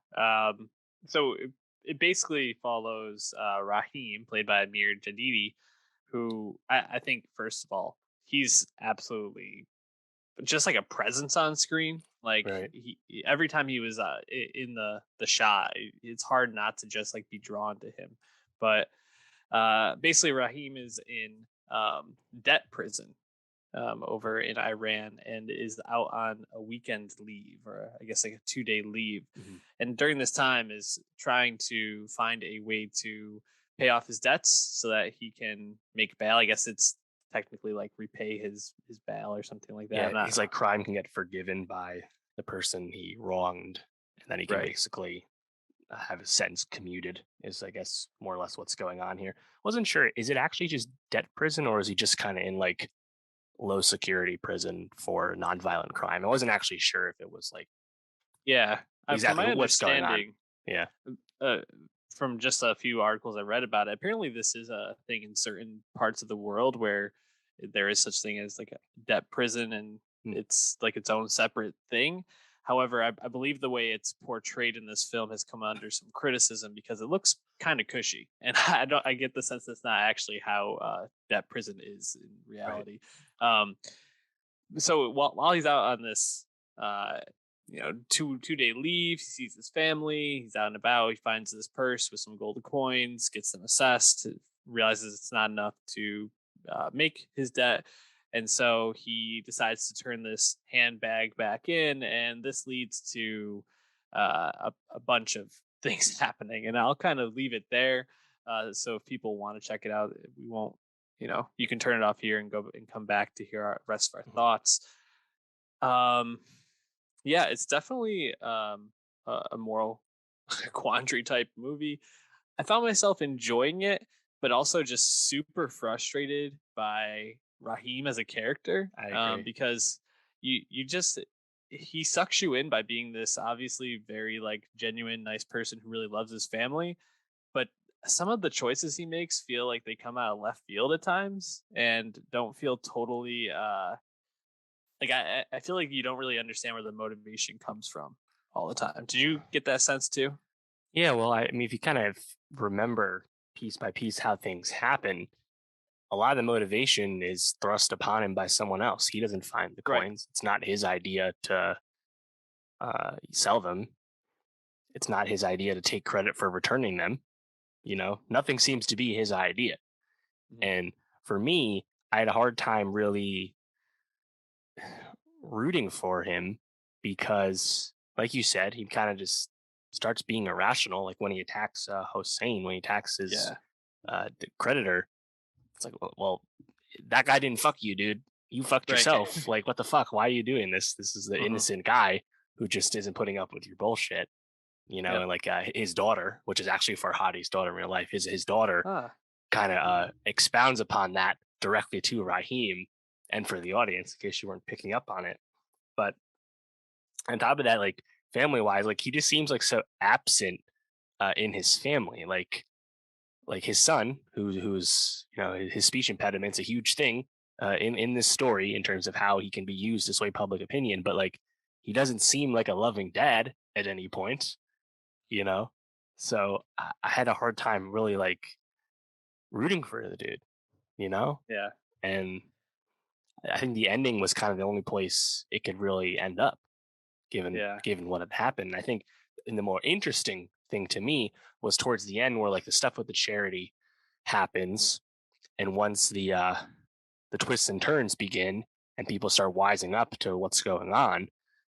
So it basically follows Raheem, played by Amir Jadidi, who I think, first of all, he's absolutely just like a presence on screen. Like Right. every time he was in the shot, it's hard not to just like be drawn to him. But basically, Raheem is in debt prison over in Iran and is out on a weekend leave, or I guess like a 2-day leave. Mhm. And during this time is trying to find a way to pay off his debts so that he can make bail. I guess it's technically like repay his bail or something like that. I'm Yeah, not he's like crime can get forgiven by the person he wronged, and then he can right. basically have his sentence commuted. Is I guess more or less what's going on here. Wasn't sure. Is it actually just debt prison, or is he just kind of in like low security prison for nonviolent crime? I wasn't actually sure if it was like Yeah. From exactly my what's going on. understanding, Yeah. uh, from just a few articles I read about it, apparently this is a thing in certain parts of the world where there is such thing as like a debt prison, and Hmm. it's like its own separate thing. However, I believe the way it's portrayed in this film has come under some criticism because it looks kind of cushy, and I get the sense that's not actually how debt prison is in Right. reality. Um, so while he's out on this uh two-day leave, he sees his family, he's out and about, he finds this purse with some gold coins, gets them assessed, realizes it's not enough to make his debt, and so he decides to turn this handbag back in, and this leads to a bunch of things happening, and I'll kind of leave it there. So if people want to check it out, we won't, you can turn it off here and go and come back to hear our rest of our Mhm. thoughts. um yeah, it's definitely a moral quandary type movie. I found myself enjoying it, but also just super frustrated by Raheem as a character, I agree. because you just he sucks you in by being this obviously very like genuine nice person who really loves his family, but some of the choices he makes feel like they come out of left field at times and don't feel totally like I feel like you don't really understand where the motivation comes from all the time. Did you get that sense too? Yeah. Well, I mean, if you kind of remember piece by piece how things happen, a lot of the motivation is thrust upon him by someone else. He doesn't find the Right. coins. It's not his idea to sell them. It's not his idea to take credit for returning them. Nothing seems to be his idea. Mhm. And for me, I had a hard time really rooting for him because, like you said, he kind of just starts being irrational. Like when he attacks Hossein, when he attacks his Yeah. creditor, it's like, well, that guy didn't fuck you, dude. You fucked Right. yourself. Like, what the fuck? Why are you doing this? This is the Hmm. innocent guy who just isn't putting up with your bullshit. Yep. And like his daughter, which is actually Farhadi's daughter in real life, his daughter Ah. kind of expounds upon that directly to Raheem and for the audience, in case you weren't picking up on it. But on top of that, like family wise, like he just seems like so absent in his family. Like his son, who's his speech impediment's a huge thing in this story in terms of how he can be used to sway public opinion. But like he doesn't seem like a loving dad at any point, you know. So I had a hard time really like rooting for the dude, you know. Yeah. And I think the ending was kind of the only place it could really end up, given Yeah. given what had happened. I think and the more interesting thing to me was towards the end where like the stuff with the charity happens, and once the twists and turns begin and people start wising up to what's going on,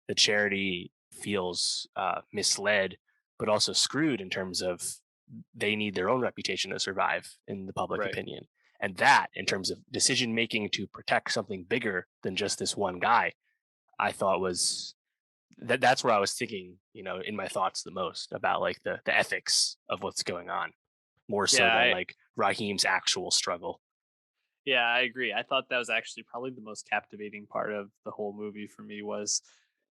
the charity feels misled, but also screwed in terms of they need their own reputation to survive in the public Right. opinion. And that, in terms of decision making to protect something bigger than just this one guy, I thought was that's where I was thinking, in my thoughts the most about like the ethics of what's going on, more so Yeah. than like Raheem's actual struggle. Yeah, I agree. I thought that was actually probably the most captivating part of the whole movie for me was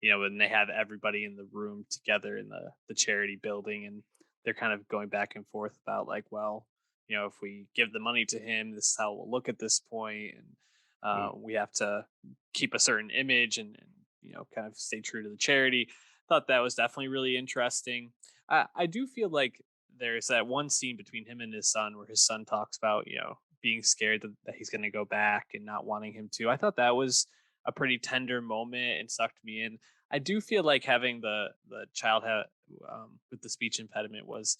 when they have everybody in the room together in the charity building, and they're kind of going back and forth about like, well, if we give the money to him, this is how we'll look at this point, and Mm, we have to keep a certain image, and kind of stay true to the charity. Thought that was definitely really interesting. I do feel like there's that one scene between him and his son where his son talks about being scared that he's going to go back and not wanting him to. I thought that was a pretty tender moment and sucked me in. I do feel like having the child with the speech impediment was,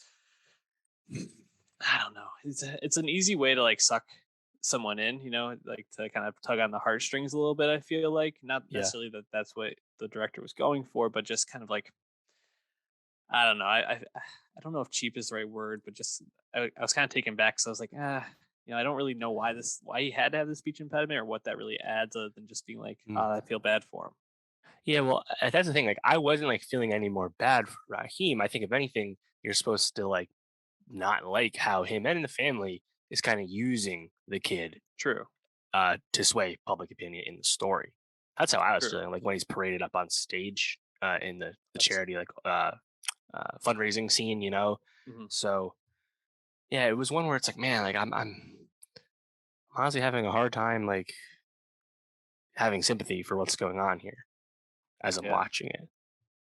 I don't know, it's an easy way to like suck someone in, like to kind of tug on the heartstrings a little bit. I feel like not yeah. necessarily that that's what the director was going for, but just kind of like, I don't know. I don't know if cheap is the right word, but just I was kind of taken back. So I was like, I don't really know why he had to have the speech impediment or what that really adds, other than just being like, Mm. I feel bad for him. Yeah, well, that's the thing. Like, I wasn't like feeling any more bad for Raheem. I think if anything, you're supposed to like not like how him and the family is kind of using the kid True, to sway public opinion in the story. That's how I was true. feeling. Like when he's paraded up on stage in the That's charity fundraising scene, you know. mhm. So yeah, it was one where it's like, man, like I'm honestly having a hard time like having sympathy for what's going on here as I'm Yeah, watching it.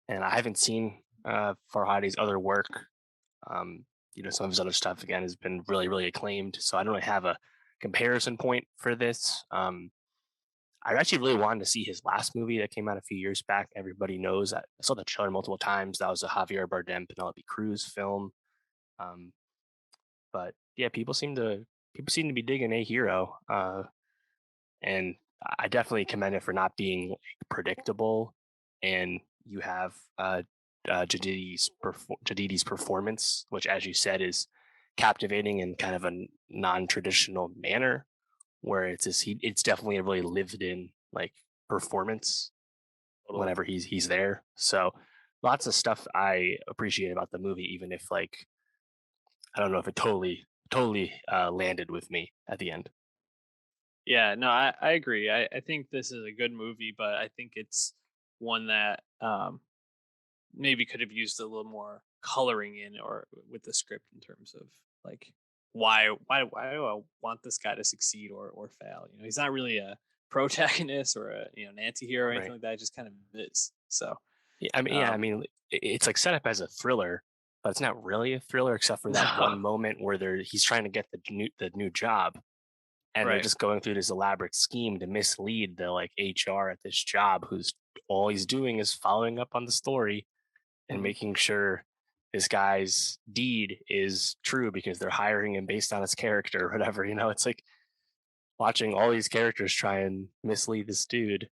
And I haven't seen Farhadi's other work. Um, some of his other stuff again has been really, really acclaimed. So I don't really have a comparison point for this. I actually really wanted to see his last movie that came out a few years back. Everybody knows that I saw the trailer multiple times. That was a Javier Bardem Penelope Cruz film. Um, but yeah, people seem to be digging A Hero, and I definitely commend it for not being like, predictable. And you have Jadidi's performance, which, as you said, is captivating in kind of a non-traditional manner, where it's definitely a really lived-in like performance totally. whenever he's there. So lots of stuff I appreciate about the movie, even if like I don't know if it totally landed with me at the end. Yeah, no, I agree. I think this is a good movie, but I think it's one that maybe could have used a little more coloring in or with the script in terms of like why do I want this guy to succeed or fail? He's not really a protagonist or an anti-hero or anything Right. like that. It just kind of is. So Yeah. I um mean, it's like set up as a thriller, but it's not really a thriller except for that no, one moment where he's trying to get the new job, and they're right. just going through this elaborate scheme to mislead the like HR at this job, who's all he's doing is following up on the story and Mhm. making sure this guy's deed is true because they're hiring him based on his character or whatever. It's like watching all these characters try and mislead this dude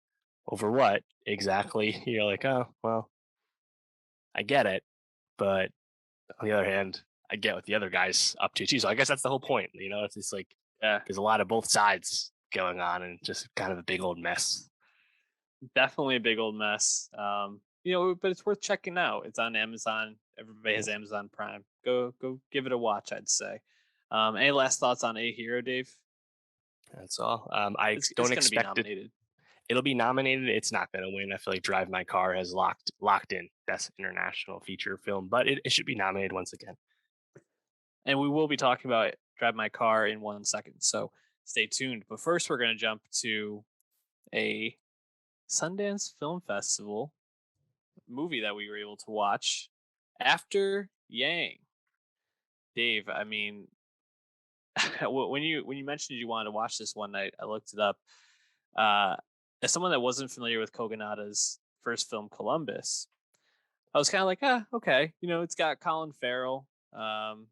over what exactly. You're like, oh, well, I get it. But on the other hand, I get what the other guy's up to too. So I guess that's the whole point. It's just like Yeah, there's a lot of both sides going on and just kind of a big old mess. definitely a big old mess. But it's worth checking out. It's on Amazon. Everybody Yeah, has Amazon Prime. Go give it a watch, I'd say. Any last thoughts on A Hero, Dave? that's all. I It's don't going to be expect it. nominated. It'll be nominated. It's not going to win. I feel like Drive My Car has locked in Best International Feature Film, but it should be nominated once again. And we will be talking about Drive My Car in 1 second. So stay tuned. But first, we're going to jump to a Sundance Film Festival movie that we were able to watch after Yang. Dave, I mean, when you mentioned you wanted to watch this one night, I looked it up. Uh, as someone that wasn't familiar with Kogonada's first film, Columbus, I was kind of like, okay, it's got Colin Farrell. I'm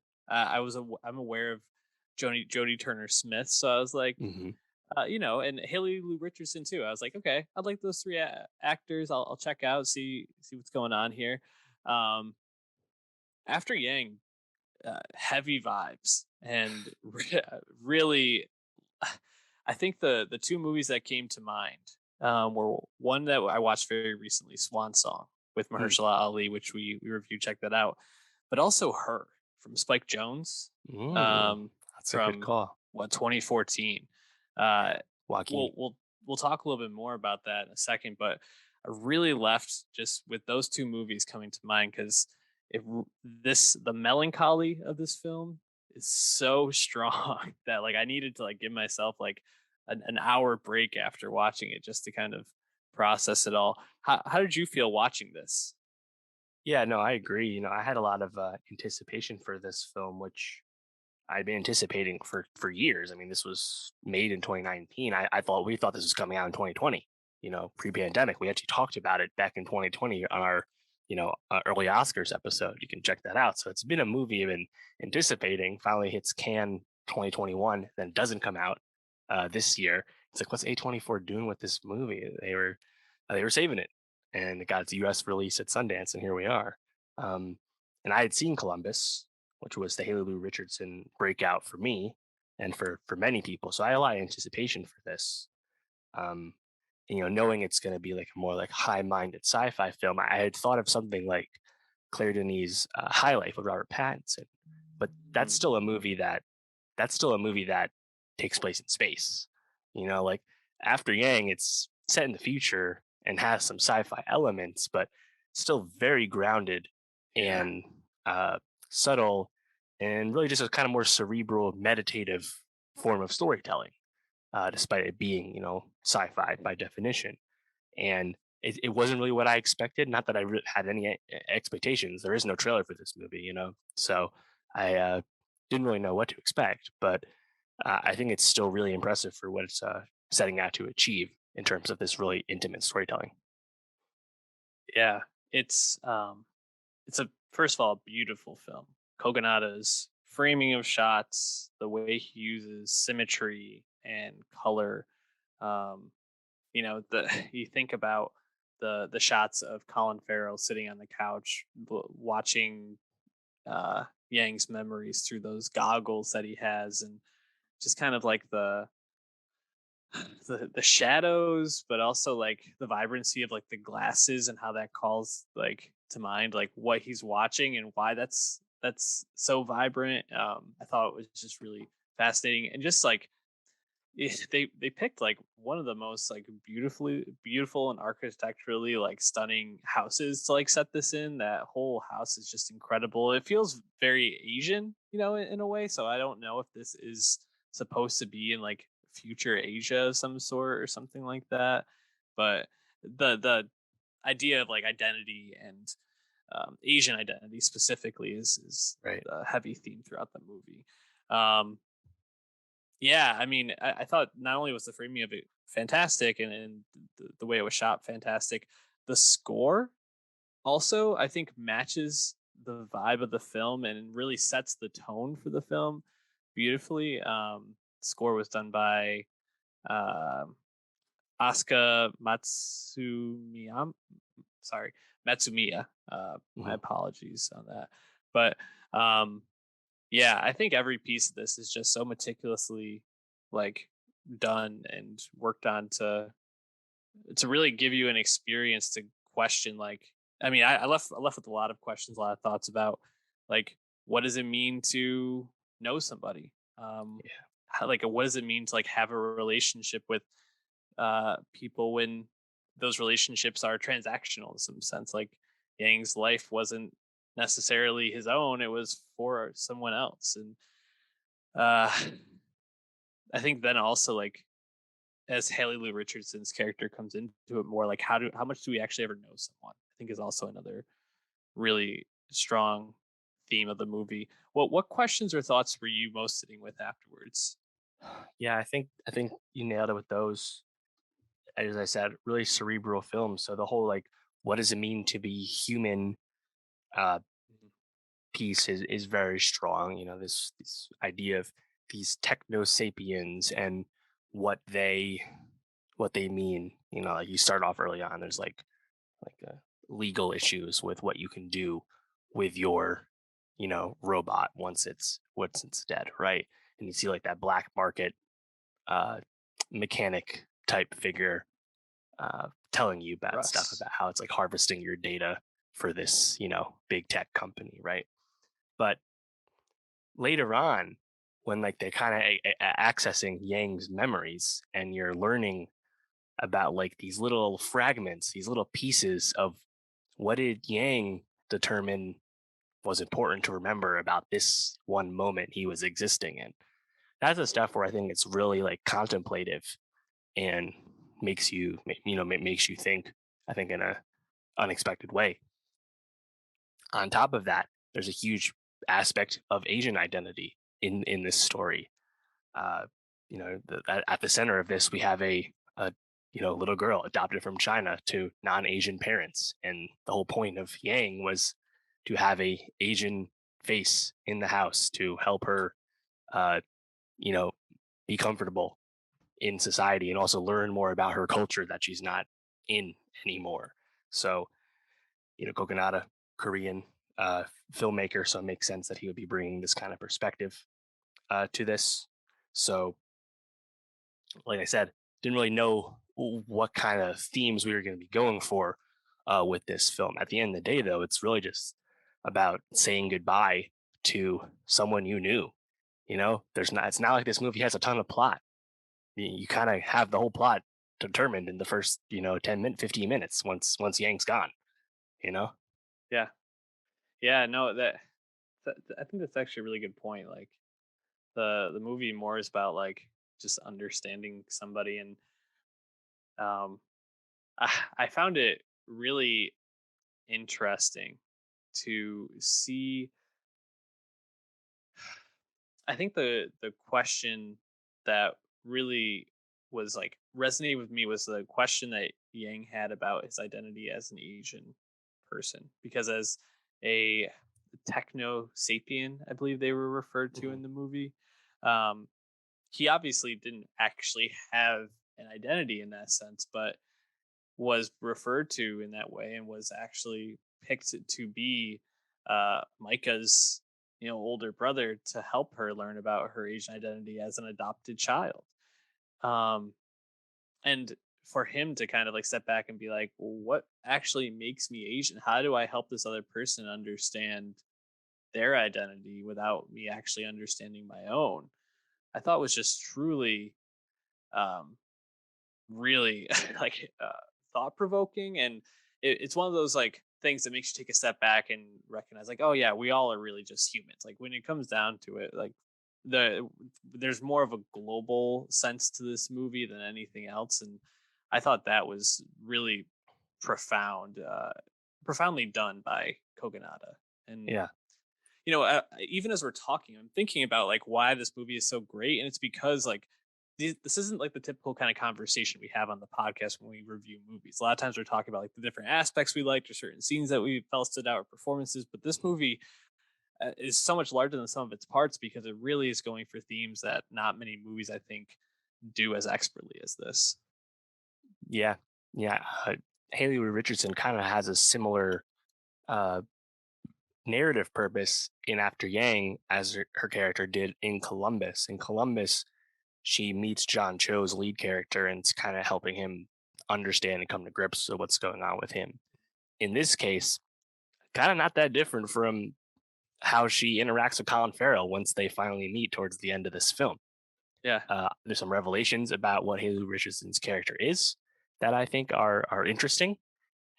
aware of Jodie Turner Smith, so I was like, Hmm. and Haley Lou Richardson too. I was like, okay, I'd like those three actors. I'll check out, see what's going on here. Um, after Yang, heavy vibes and really, I think the two movies that came to mind were one that I watched very recently, Swan Song with Mahershala Ali, which we reviewed. Check that out. But also Her from Spike Jones, Mm, um, that's a good from call, 2014. Uh, Joaquin. we'll talk a little bit more about that in a second, but I really left just with those two movies coming to mind because the melancholy of this film is so strong that like I needed to like give myself like an hour break after watching it just to kind of process it all. How did you feel watching this? Yeah, no, I agree. I had a lot of anticipation for this film, which I'd been anticipating for years. I mean, this was made in 2019. I thought we thought this was coming out in 2020. Pre-pandemic. We actually talked about it back in 2020 on our early Oscars episode. You can check that out. So it's been a movie I've been anticipating. Finally hits Cannes 2021, then doesn't come out this year. It's like, what's A24 doing with this movie? They were saving it, and it got its U.S. release at Sundance, and here we are. Um, and I had seen Columbus, which was the Haley Lou Richardson breakout for me and for many people. So I had a lot of anticipation for this. Um, knowing it's going to be like a more like high-minded sci-fi film, I had thought of something like Claire Denis' High Life with Robert Pattinson, but Mm, that's still a movie that takes place in space. Like After Yang, it's set in the future and has some sci-fi elements, but still very grounded yeah. and subtle, and really just a kind of more cerebral, meditative form of storytelling, despite it being, sci-fi by definition. And it wasn't really what I expected. Not that I had any expectations. There is no trailer for this movie, so I didn't really know what to expect. But I think it's still really impressive for what it's setting out to achieve in terms of this really intimate storytelling. Yeah. It's a first of all a beautiful film. Kogonada's framing of shots, the way he uses symmetry and color. Um, the you think about the shots of Colin Farrell sitting on the couch watching Yang's memories through those goggles that he has, and just kind of like the shadows, but also like the vibrancy of like the glasses and how that calls like to mind like what he's watching and why that's so vibrant. I thought it was just really fascinating and just like they picked like one of the most like beautiful and architecturally like stunning houses to like set this in. That whole house is just incredible. It feels very Asian, in a way. So I don't know if this is supposed to be in like future Asia of some sort or something like that. But the idea of like identity and Asian identity specifically is Right. a heavy theme throughout the movie. Um, yeah, I mean, I thought not only was the framing of it fantastic and the way it was shot fantastic, the score also I think matches the vibe of the film and really sets the tone for the film beautifully. Score was done by um Asuka Matsumiya. Sorry, Matsumiya. My Mhm. apologies on that. But um, yeah, I think every piece of this is just so meticulously like done and worked on to really give you an experience to question like I mean I left with a lot of questions, a lot of thoughts about like what does it mean to know somebody? Yeah. Like what does it mean to like have a relationship with people when those relationships are transactional in some sense. Like Yang's life wasn't necessarily his own; it was for someone else. And uh, I think then also like as Haley Lou Richardson's character comes into it more, like how much do we actually ever know someone? I think is also another really strong theme of the movie. What questions or thoughts were you most sitting with afterwards? Yeah, I think you nailed it with those. As I said, really cerebral film. So the whole like, what does it mean to be human? Uh, Mhm. piece is very strong. This idea of these techno sapiens and what they what they mean. Like you start off early on. There's like legal issues with what you can do with your robot once it's dead, right? And you see like that black market uh, mechanic type figure telling you about stuff Russ. about how it's like harvesting your data for this big tech company, right? But later on, when like they're kind of accessing Yang's memories and you're learning about like these little fragments, these little pieces of what did Yang determine was important to remember about this one moment he was existing in. That's the stuff where I think it's really like contemplative and makes you think, I think, in a unexpected way. On top of that, there's a huge aspect of Asian identity in this story. uh at the center of this we have a little girl adopted from China to non-Asian parents, and the whole point of Yang was to have a Asian face in the house to help her uh you know be comfortable in society and also learn more about her culture that she's not in anymore. So, Kogonada, Korean uh, filmmaker, so it makes sense that he would be bringing this kind of perspective to this. So, like I said, didn't really know what kind of themes we were going to be going for with this film. At the end of the day, though, it's really just about saying goodbye to someone you knew. There's not. It's not like this movie has a ton of plot. You kind of have the whole plot determined in the first 10 minutes 15 minutes once Yang's gone. you know Yeah. Yeah, no, I think that's actually a really good point. Like the movie more is about like just understanding somebody, and um I found it really interesting to see. I think the question that really was like resonated with me was the question that Yang had about his identity as an Asian person, because as a techno sapien, I believe they were referred to Mhm. in the movie, um, he obviously didn't actually have an identity in that sense, but was referred to in that way and was actually picked to be Micah's older brother to help her learn about her Asian identity as an adopted child. Um, and for him to kind of like step back and be like, well, what actually makes me Asian? How do I help this other person understand their identity without me actually understanding my own? I thought was just truly um, really like thought provoking, and it's one of those like things that makes you take a step back and recognize like, oh yeah, we all are really just humans. Like when it comes down to it, like there's more of a global sense to this movie than anything else, and I thought that was really profoundly done by Kogonada. And Yeah. even as we're talking, I'm thinking about like why this movie is so great, and it's because like this isn't like the typical kind of conversation we have on the podcast when we review movies. A lot of times we're talking about like the different aspects we liked or certain scenes that we felt stood out or performances, but this movie is so much larger than some of its parts because it really is going for themes that not many movies I think do as expertly as this. Yeah. Yeah. Haley Louis Richardson kind of has a similar uh, narrative purpose in After Yang as her character did in Columbus. In Columbus, she meets John Cho's lead character and it's kind of helping him understand and come to grips with what's going on with him. In this case, kind of not that different from how she interacts with Colin Farrell once they finally meet towards the end of this film. Yeah. There's some revelations about what Haley Richardson's character is that I think are interesting,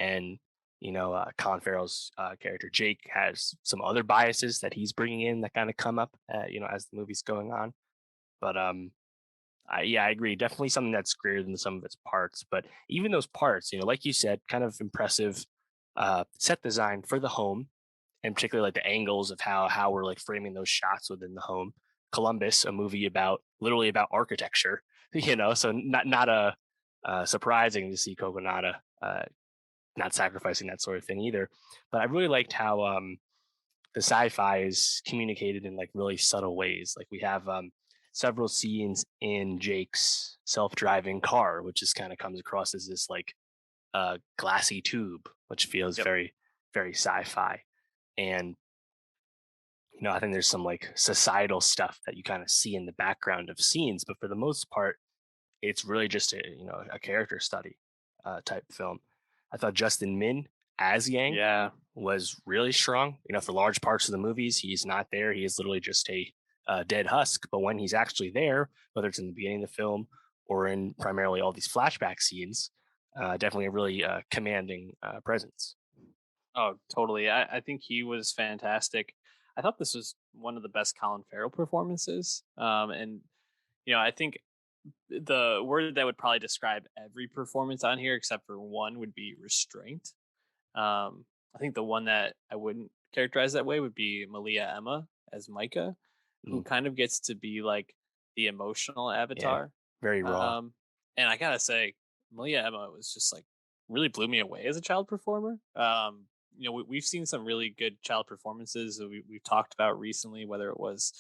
and Colin Farrell's character Jake has some other biases that he's bringing in that kind of come up, as the movie's going on. But I agree. Definitely something that's greater than some of its parts. But even those parts, like you said, kind of impressive set design for the home, and particularly like the angles of how we're like framing those shots within the home. Columbus, a movie about literally about architecture, so not a surprising to see Kogonada not sacrificing that sort of thing either. But I really liked how the sci-fi is communicated in like really subtle ways. Like we have several scenes in Jake's self-driving car, which just kind of comes across as this like glassy tube, which feels Yep. very, very sci-fi. And I think there's some like societal stuff that you kind of see in the background of scenes, but for the most part, it's really just a character study type film. I thought Justin Min as Yang Yeah. was really strong. For large parts of the movies, he's not there. He is literally just a dead husk. But when he's actually there, whether it's in the beginning of the film or in primarily all these flashback scenes, definitely a really commanding presence. Oh, totally. I think he was fantastic. I thought this was one of the best Colin Farrell performances. And I think the word that would probably describe every performance on here, except for one, would be restraint. I think the one that I wouldn't characterize that way would be Malia Emma as Micah, who Mm, kind of gets to be like the emotional yeah, avatar. very raw. Um, and I gotta say, Malia Emma was just like really blew me away as a child performer. We've seen some really good child performances that we've talked about recently, whether it was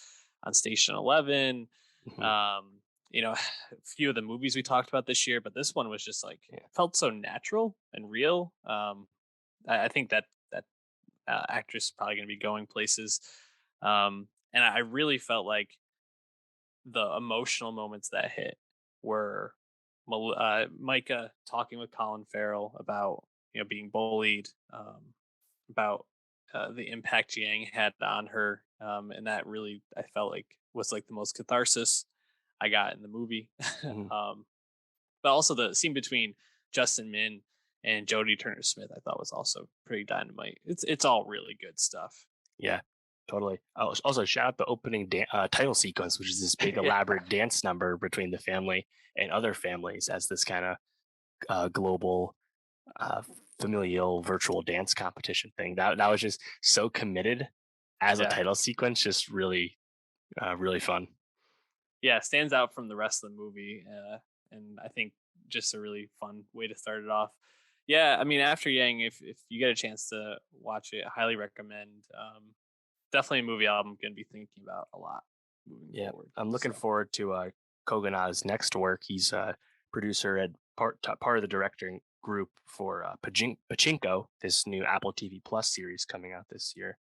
on Station 11, Mhm. um, a few of the movies we talked about this year, but this one was just like Yeah. felt so natural and real. I think that actress is probably going to be going places. And I really felt like the emotional moments that hit were Micah talking with Colin Farrell about being bullied, about the impact Yang had on her, and that really I felt like was like the most catharsis I got in the movie. Mhm. um, but also the scene between Justin Min and Jodie Turner Smith I thought was also pretty dynamite. It's all really good stuff. Yeah, totally. Also, shout out the opening title sequence, which is this big Yeah. elaborate dance number between the family and other families as this kind of global uh, familial virtual dance competition thing. That was just so committed as a Yeah. title sequence, just really really fun. Yeah, stands out from the rest of the movie, and I think just a really fun way to start it off. Yeah, I mean, after Yang, if you get a chance to watch it, I highly recommend. Definitely a movie I'm going to be thinking about a lot moving Yeah, forward. I'm looking So forward to Kogonada's next work. He's a producer and part of the directing group for Pachinko, this new Apple TV Plus series coming out this year.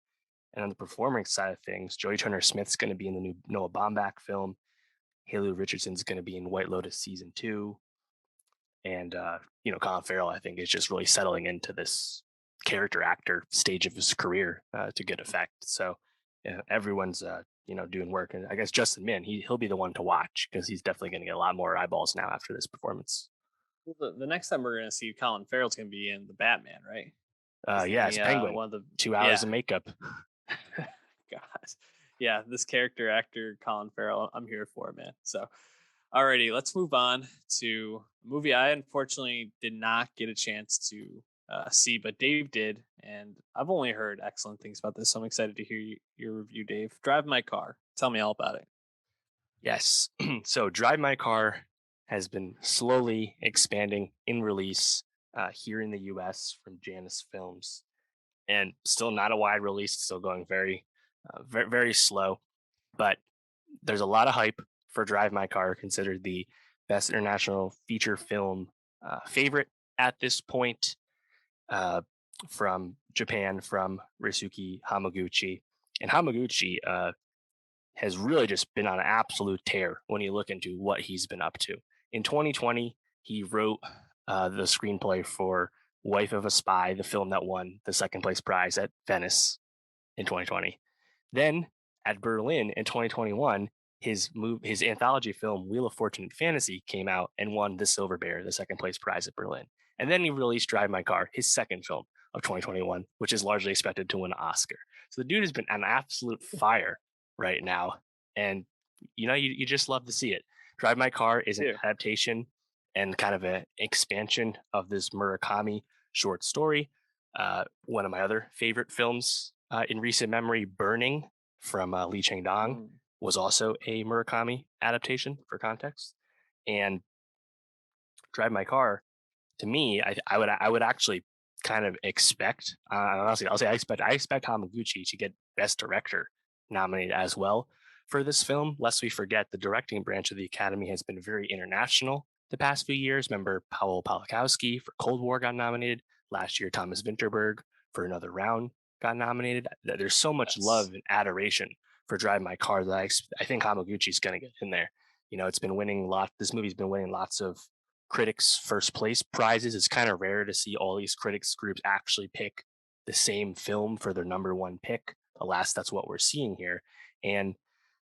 And on the performing side of things, Joey Turner Smith's going to be in the new Noah Baumbach film. Haley Richardson's going to be in White Lotus season 2, and Colin Farrell, I think, is just really settling into this character actor stage of his career to good effect. So yeah, everyone's doing work, and I guess Justin Min, he'll be the one to watch because he's definitely going to get a lot more eyeballs now after this performance. well, the next time we're going to see Colin Farrell's going to be in the Batman, right? Isn't Yeah, it's he Penguin. one of the 2 hours yeah? of makeup. God, yeah, this character actor Colin Farrell, I'm here for it, man. So, alrighty, let's move on to a movie I unfortunately did not get a chance to see, but Dave did, and I've only heard excellent things about this. So I'm excited to hear your review, Dave. Drive My Car. Tell me all about it. Yes. So Drive My Car has been slowly expanding in release here in the US from Janus Films, and still not a wide release, still going very, very slow. But there's a lot of hype for Drive My Car, considered the best international feature film favorite at this point uh, from Japan, from Ryusuke Hamaguchi. And Hamaguchi has really just been on an absolute tear when you look into what he's been up to. In 2020, he wrote the screenplay for Wife of a Spy, the film that won the second place prize at Venice in 2020. Then at Berlin in 2021, his anthology film Wheel of Fortune and Fantasy came out and won the Silver Bear, the second place prize at Berlin. And then he released Drive My Car, his second film of 2021, which is largely expected to win an Oscar. So the dude has been on absolute fire right now, and you just love to see it. Drive My Car is an Too. adaptation and kind of an expansion of this Murakami short story. One of my other favorite films in recent memory, Burning from Lee Chang Dong, Mm. was also a Murakami adaptation for context. And Drive My Car, to me, I would actually kind of expect. Honestly, I'll say I expect Hamaguchi to get Best Director nominated as well for this film. Lest we forget, the directing branch of the Academy has been very international the past few years. Remember, Powell Palakowski for Cold War got nominated last year. Thomas Vinterberg for Another Round got nominated. There's so much Yes. love and adoration for Drive My Car that I think Hamaguchi's going to get in there. It's been winning lot. This movie's been winning lots of critics first place prizes. It's kind of rare to see all these critics groups actually pick the same film for their number one pick. Alas, that's what we're seeing here. And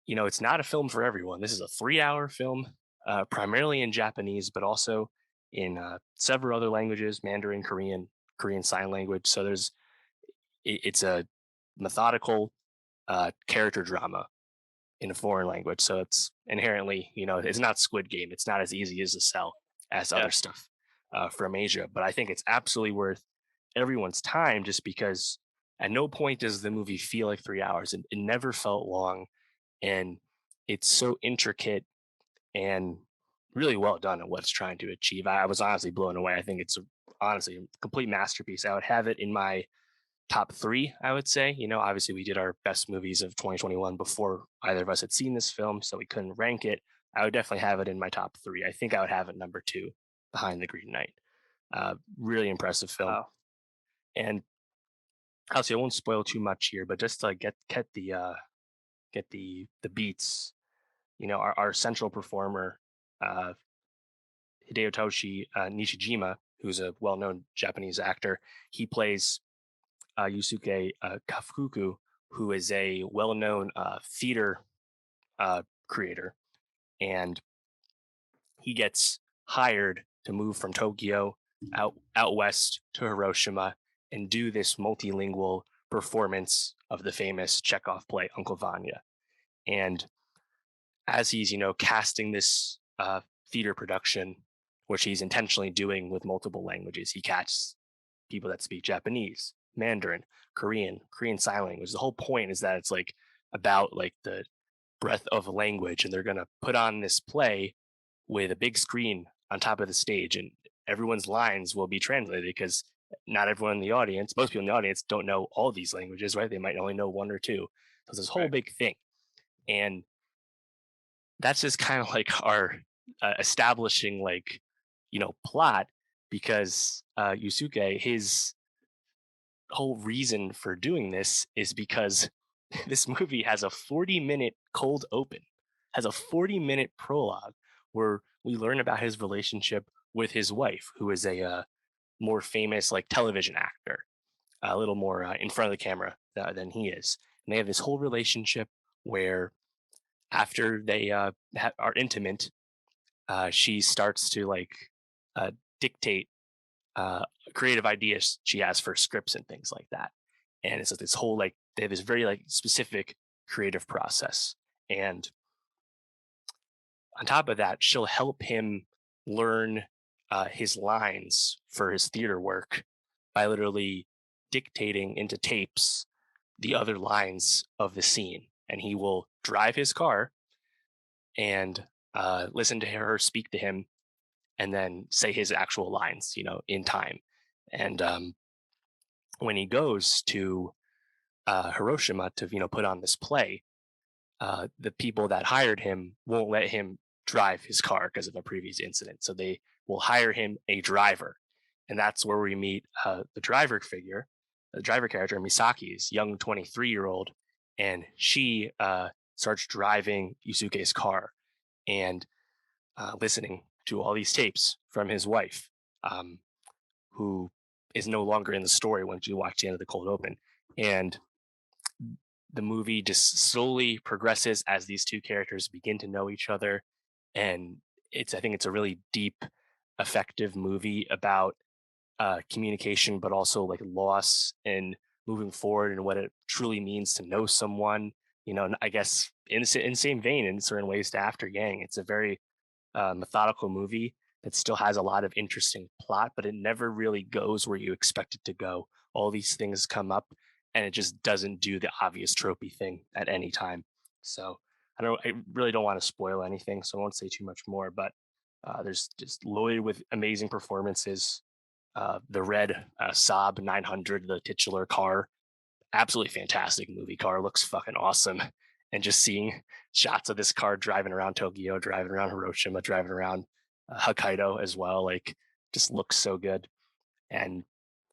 it's not a film for everyone. This is a 3-hour film. primarily in Japanese, but also in several other languages: Mandarin, Korean Sign Language. So it's a methodical character drama in a foreign language. So it's inherently, it's not Squid Game. It's not as easy as to sell as Yeah. other stuff from Asia. But I think it's absolutely worth everyone's time, just because at no point does the movie feel like 3 hours. It never felt long. And it's so intricate and really well done at what it's trying to achieve. I was honestly blown away. I think it's honestly a complete masterpiece. I would have it in my top three, I would say. Obviously we did our best movies of 2021 before either of us had seen this film, so we couldn't rank it. I would definitely have it in my top three. I think I would have it number two behind The Green Knight. Really impressive film. Wow. And obviously I won't spoil too much here, but just to get the beats, our central performer, uh, Hidetoshi Nishijima, who's a well-known Japanese actor, he plays Yusuke Kafuku, who is a well-known theater creator, and he gets hired to move from Tokyo out west to Hiroshima and do this multilingual performance of the famous Chekhov play Uncle Vanya. And as he's casting this theater production, which he's intentionally doing with multiple languages, he casts people that speak Japanese, Mandarin, Korean Sign Language. The whole point is that it's like about like the breadth of language, and they're gonna put on this play with a big screen on top of the stage, and everyone's lines will be translated because not everyone in the audience, most people in the audience, don't know all these languages, right? They might only know one or two. So it's this whole Right. big thing, and that's just kind of like our establishing like plot, because Yusuke, his whole reason for doing this is because this movie has a 40-minute cold open, has a 40-minute prologue where we learn about his relationship with his wife, who is a more famous like television actor, a little more in front of the camera than he is. And they have this whole relationship where after they are intimate, she starts to like dictate creative ideas she has for scripts and things like that. And it's like this whole like they have this very like specific creative process. And on top of that, she'll help him learn his lines for his theater work by literally dictating into tapes the other lines of the scene. And he will drive his car and listen to her speak to him, and then say his actual lines, in time. And when he goes to Hiroshima to put on this play, the people that hired him won't let him drive his car because of a previous incident. So they will hire him a driver, and that's where we meet the driver character Misaki's young 23-year-old, and she starts driving Yusuke's car and listening to all these tapes from his wife, who is no longer in the story once you watch the end of the cold open. And the movie just slowly progresses as these two characters begin to know each other. And I think it's a really deep, effective movie about communication, but also like loss and moving forward and what it truly means to know someone. And I guess in the same vein, in certain ways, to After Yang, it's a very methodical movie that still has a lot of interesting plot, but it never really goes where you expect it to go. All these things come up, and it just doesn't do the obvious tropey thing at any time. So I really don't want to spoil anything, so I won't say too much more. But there's just loaded with amazing performances. The red Saab 900, the titular car, absolutely fantastic movie. Car looks fucking awesome, and just seeing shots of this car driving around Tokyo, driving around Hiroshima, driving around Hokkaido as well, like just looks so good. And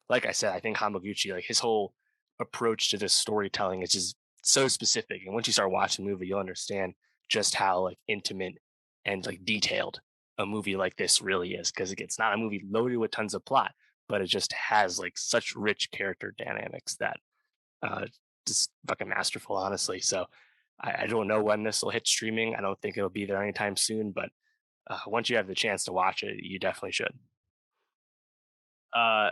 like I said, I think Hamaguchi, like his whole approach to this storytelling is just so specific. And once you start watching the movie, you'll understand just how like intimate and like detailed a movie like this really is, because it's not a movie loaded with tons of plot, but it just has like such rich character dynamics that uh, just fucking masterful, honestly. So I don't know when this will hit streaming. I don't think it'll be there anytime soon, but Once you have the chance to watch it, you definitely should. Uh,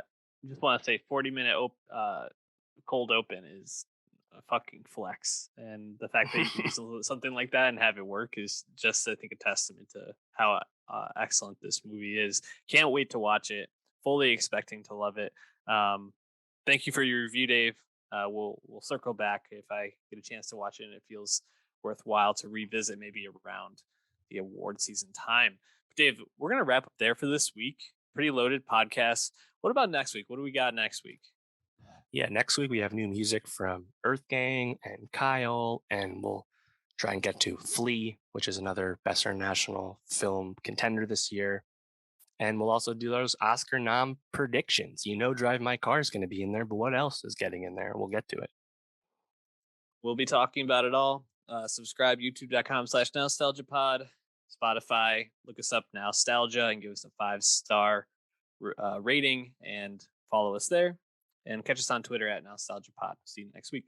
just want to say 40-minute cold open is a fucking flex, and the fact that you can do something like that and have it work is just, I think, a testament to how excellent this movie is. Can't wait to watch it. Fully expecting to love it. Um, Thank you for your review, Dave. We'll circle back if I get a chance to watch it and it feels worthwhile to revisit, maybe around the award season time. But Dave, we're gonna wrap up there for this week. Pretty loaded podcast. What about next week? What do we got next week? Yeah, next week we have new music from Earth Gang and Kyle, and we'll try and get to Flea, which is another Best International Film contender this year. And we'll also do those Oscar nom predictions. You know, Drive My Car is going to be in there, but what else is getting in there? We'll get to it. We'll be talking about it all. Subscribe youtube.com/nostalgiapod, Spotify. Look us up Nowstalgia and give us a 5-star rating and follow us there. And catch us on Twitter at nostalgiapod. See you next week.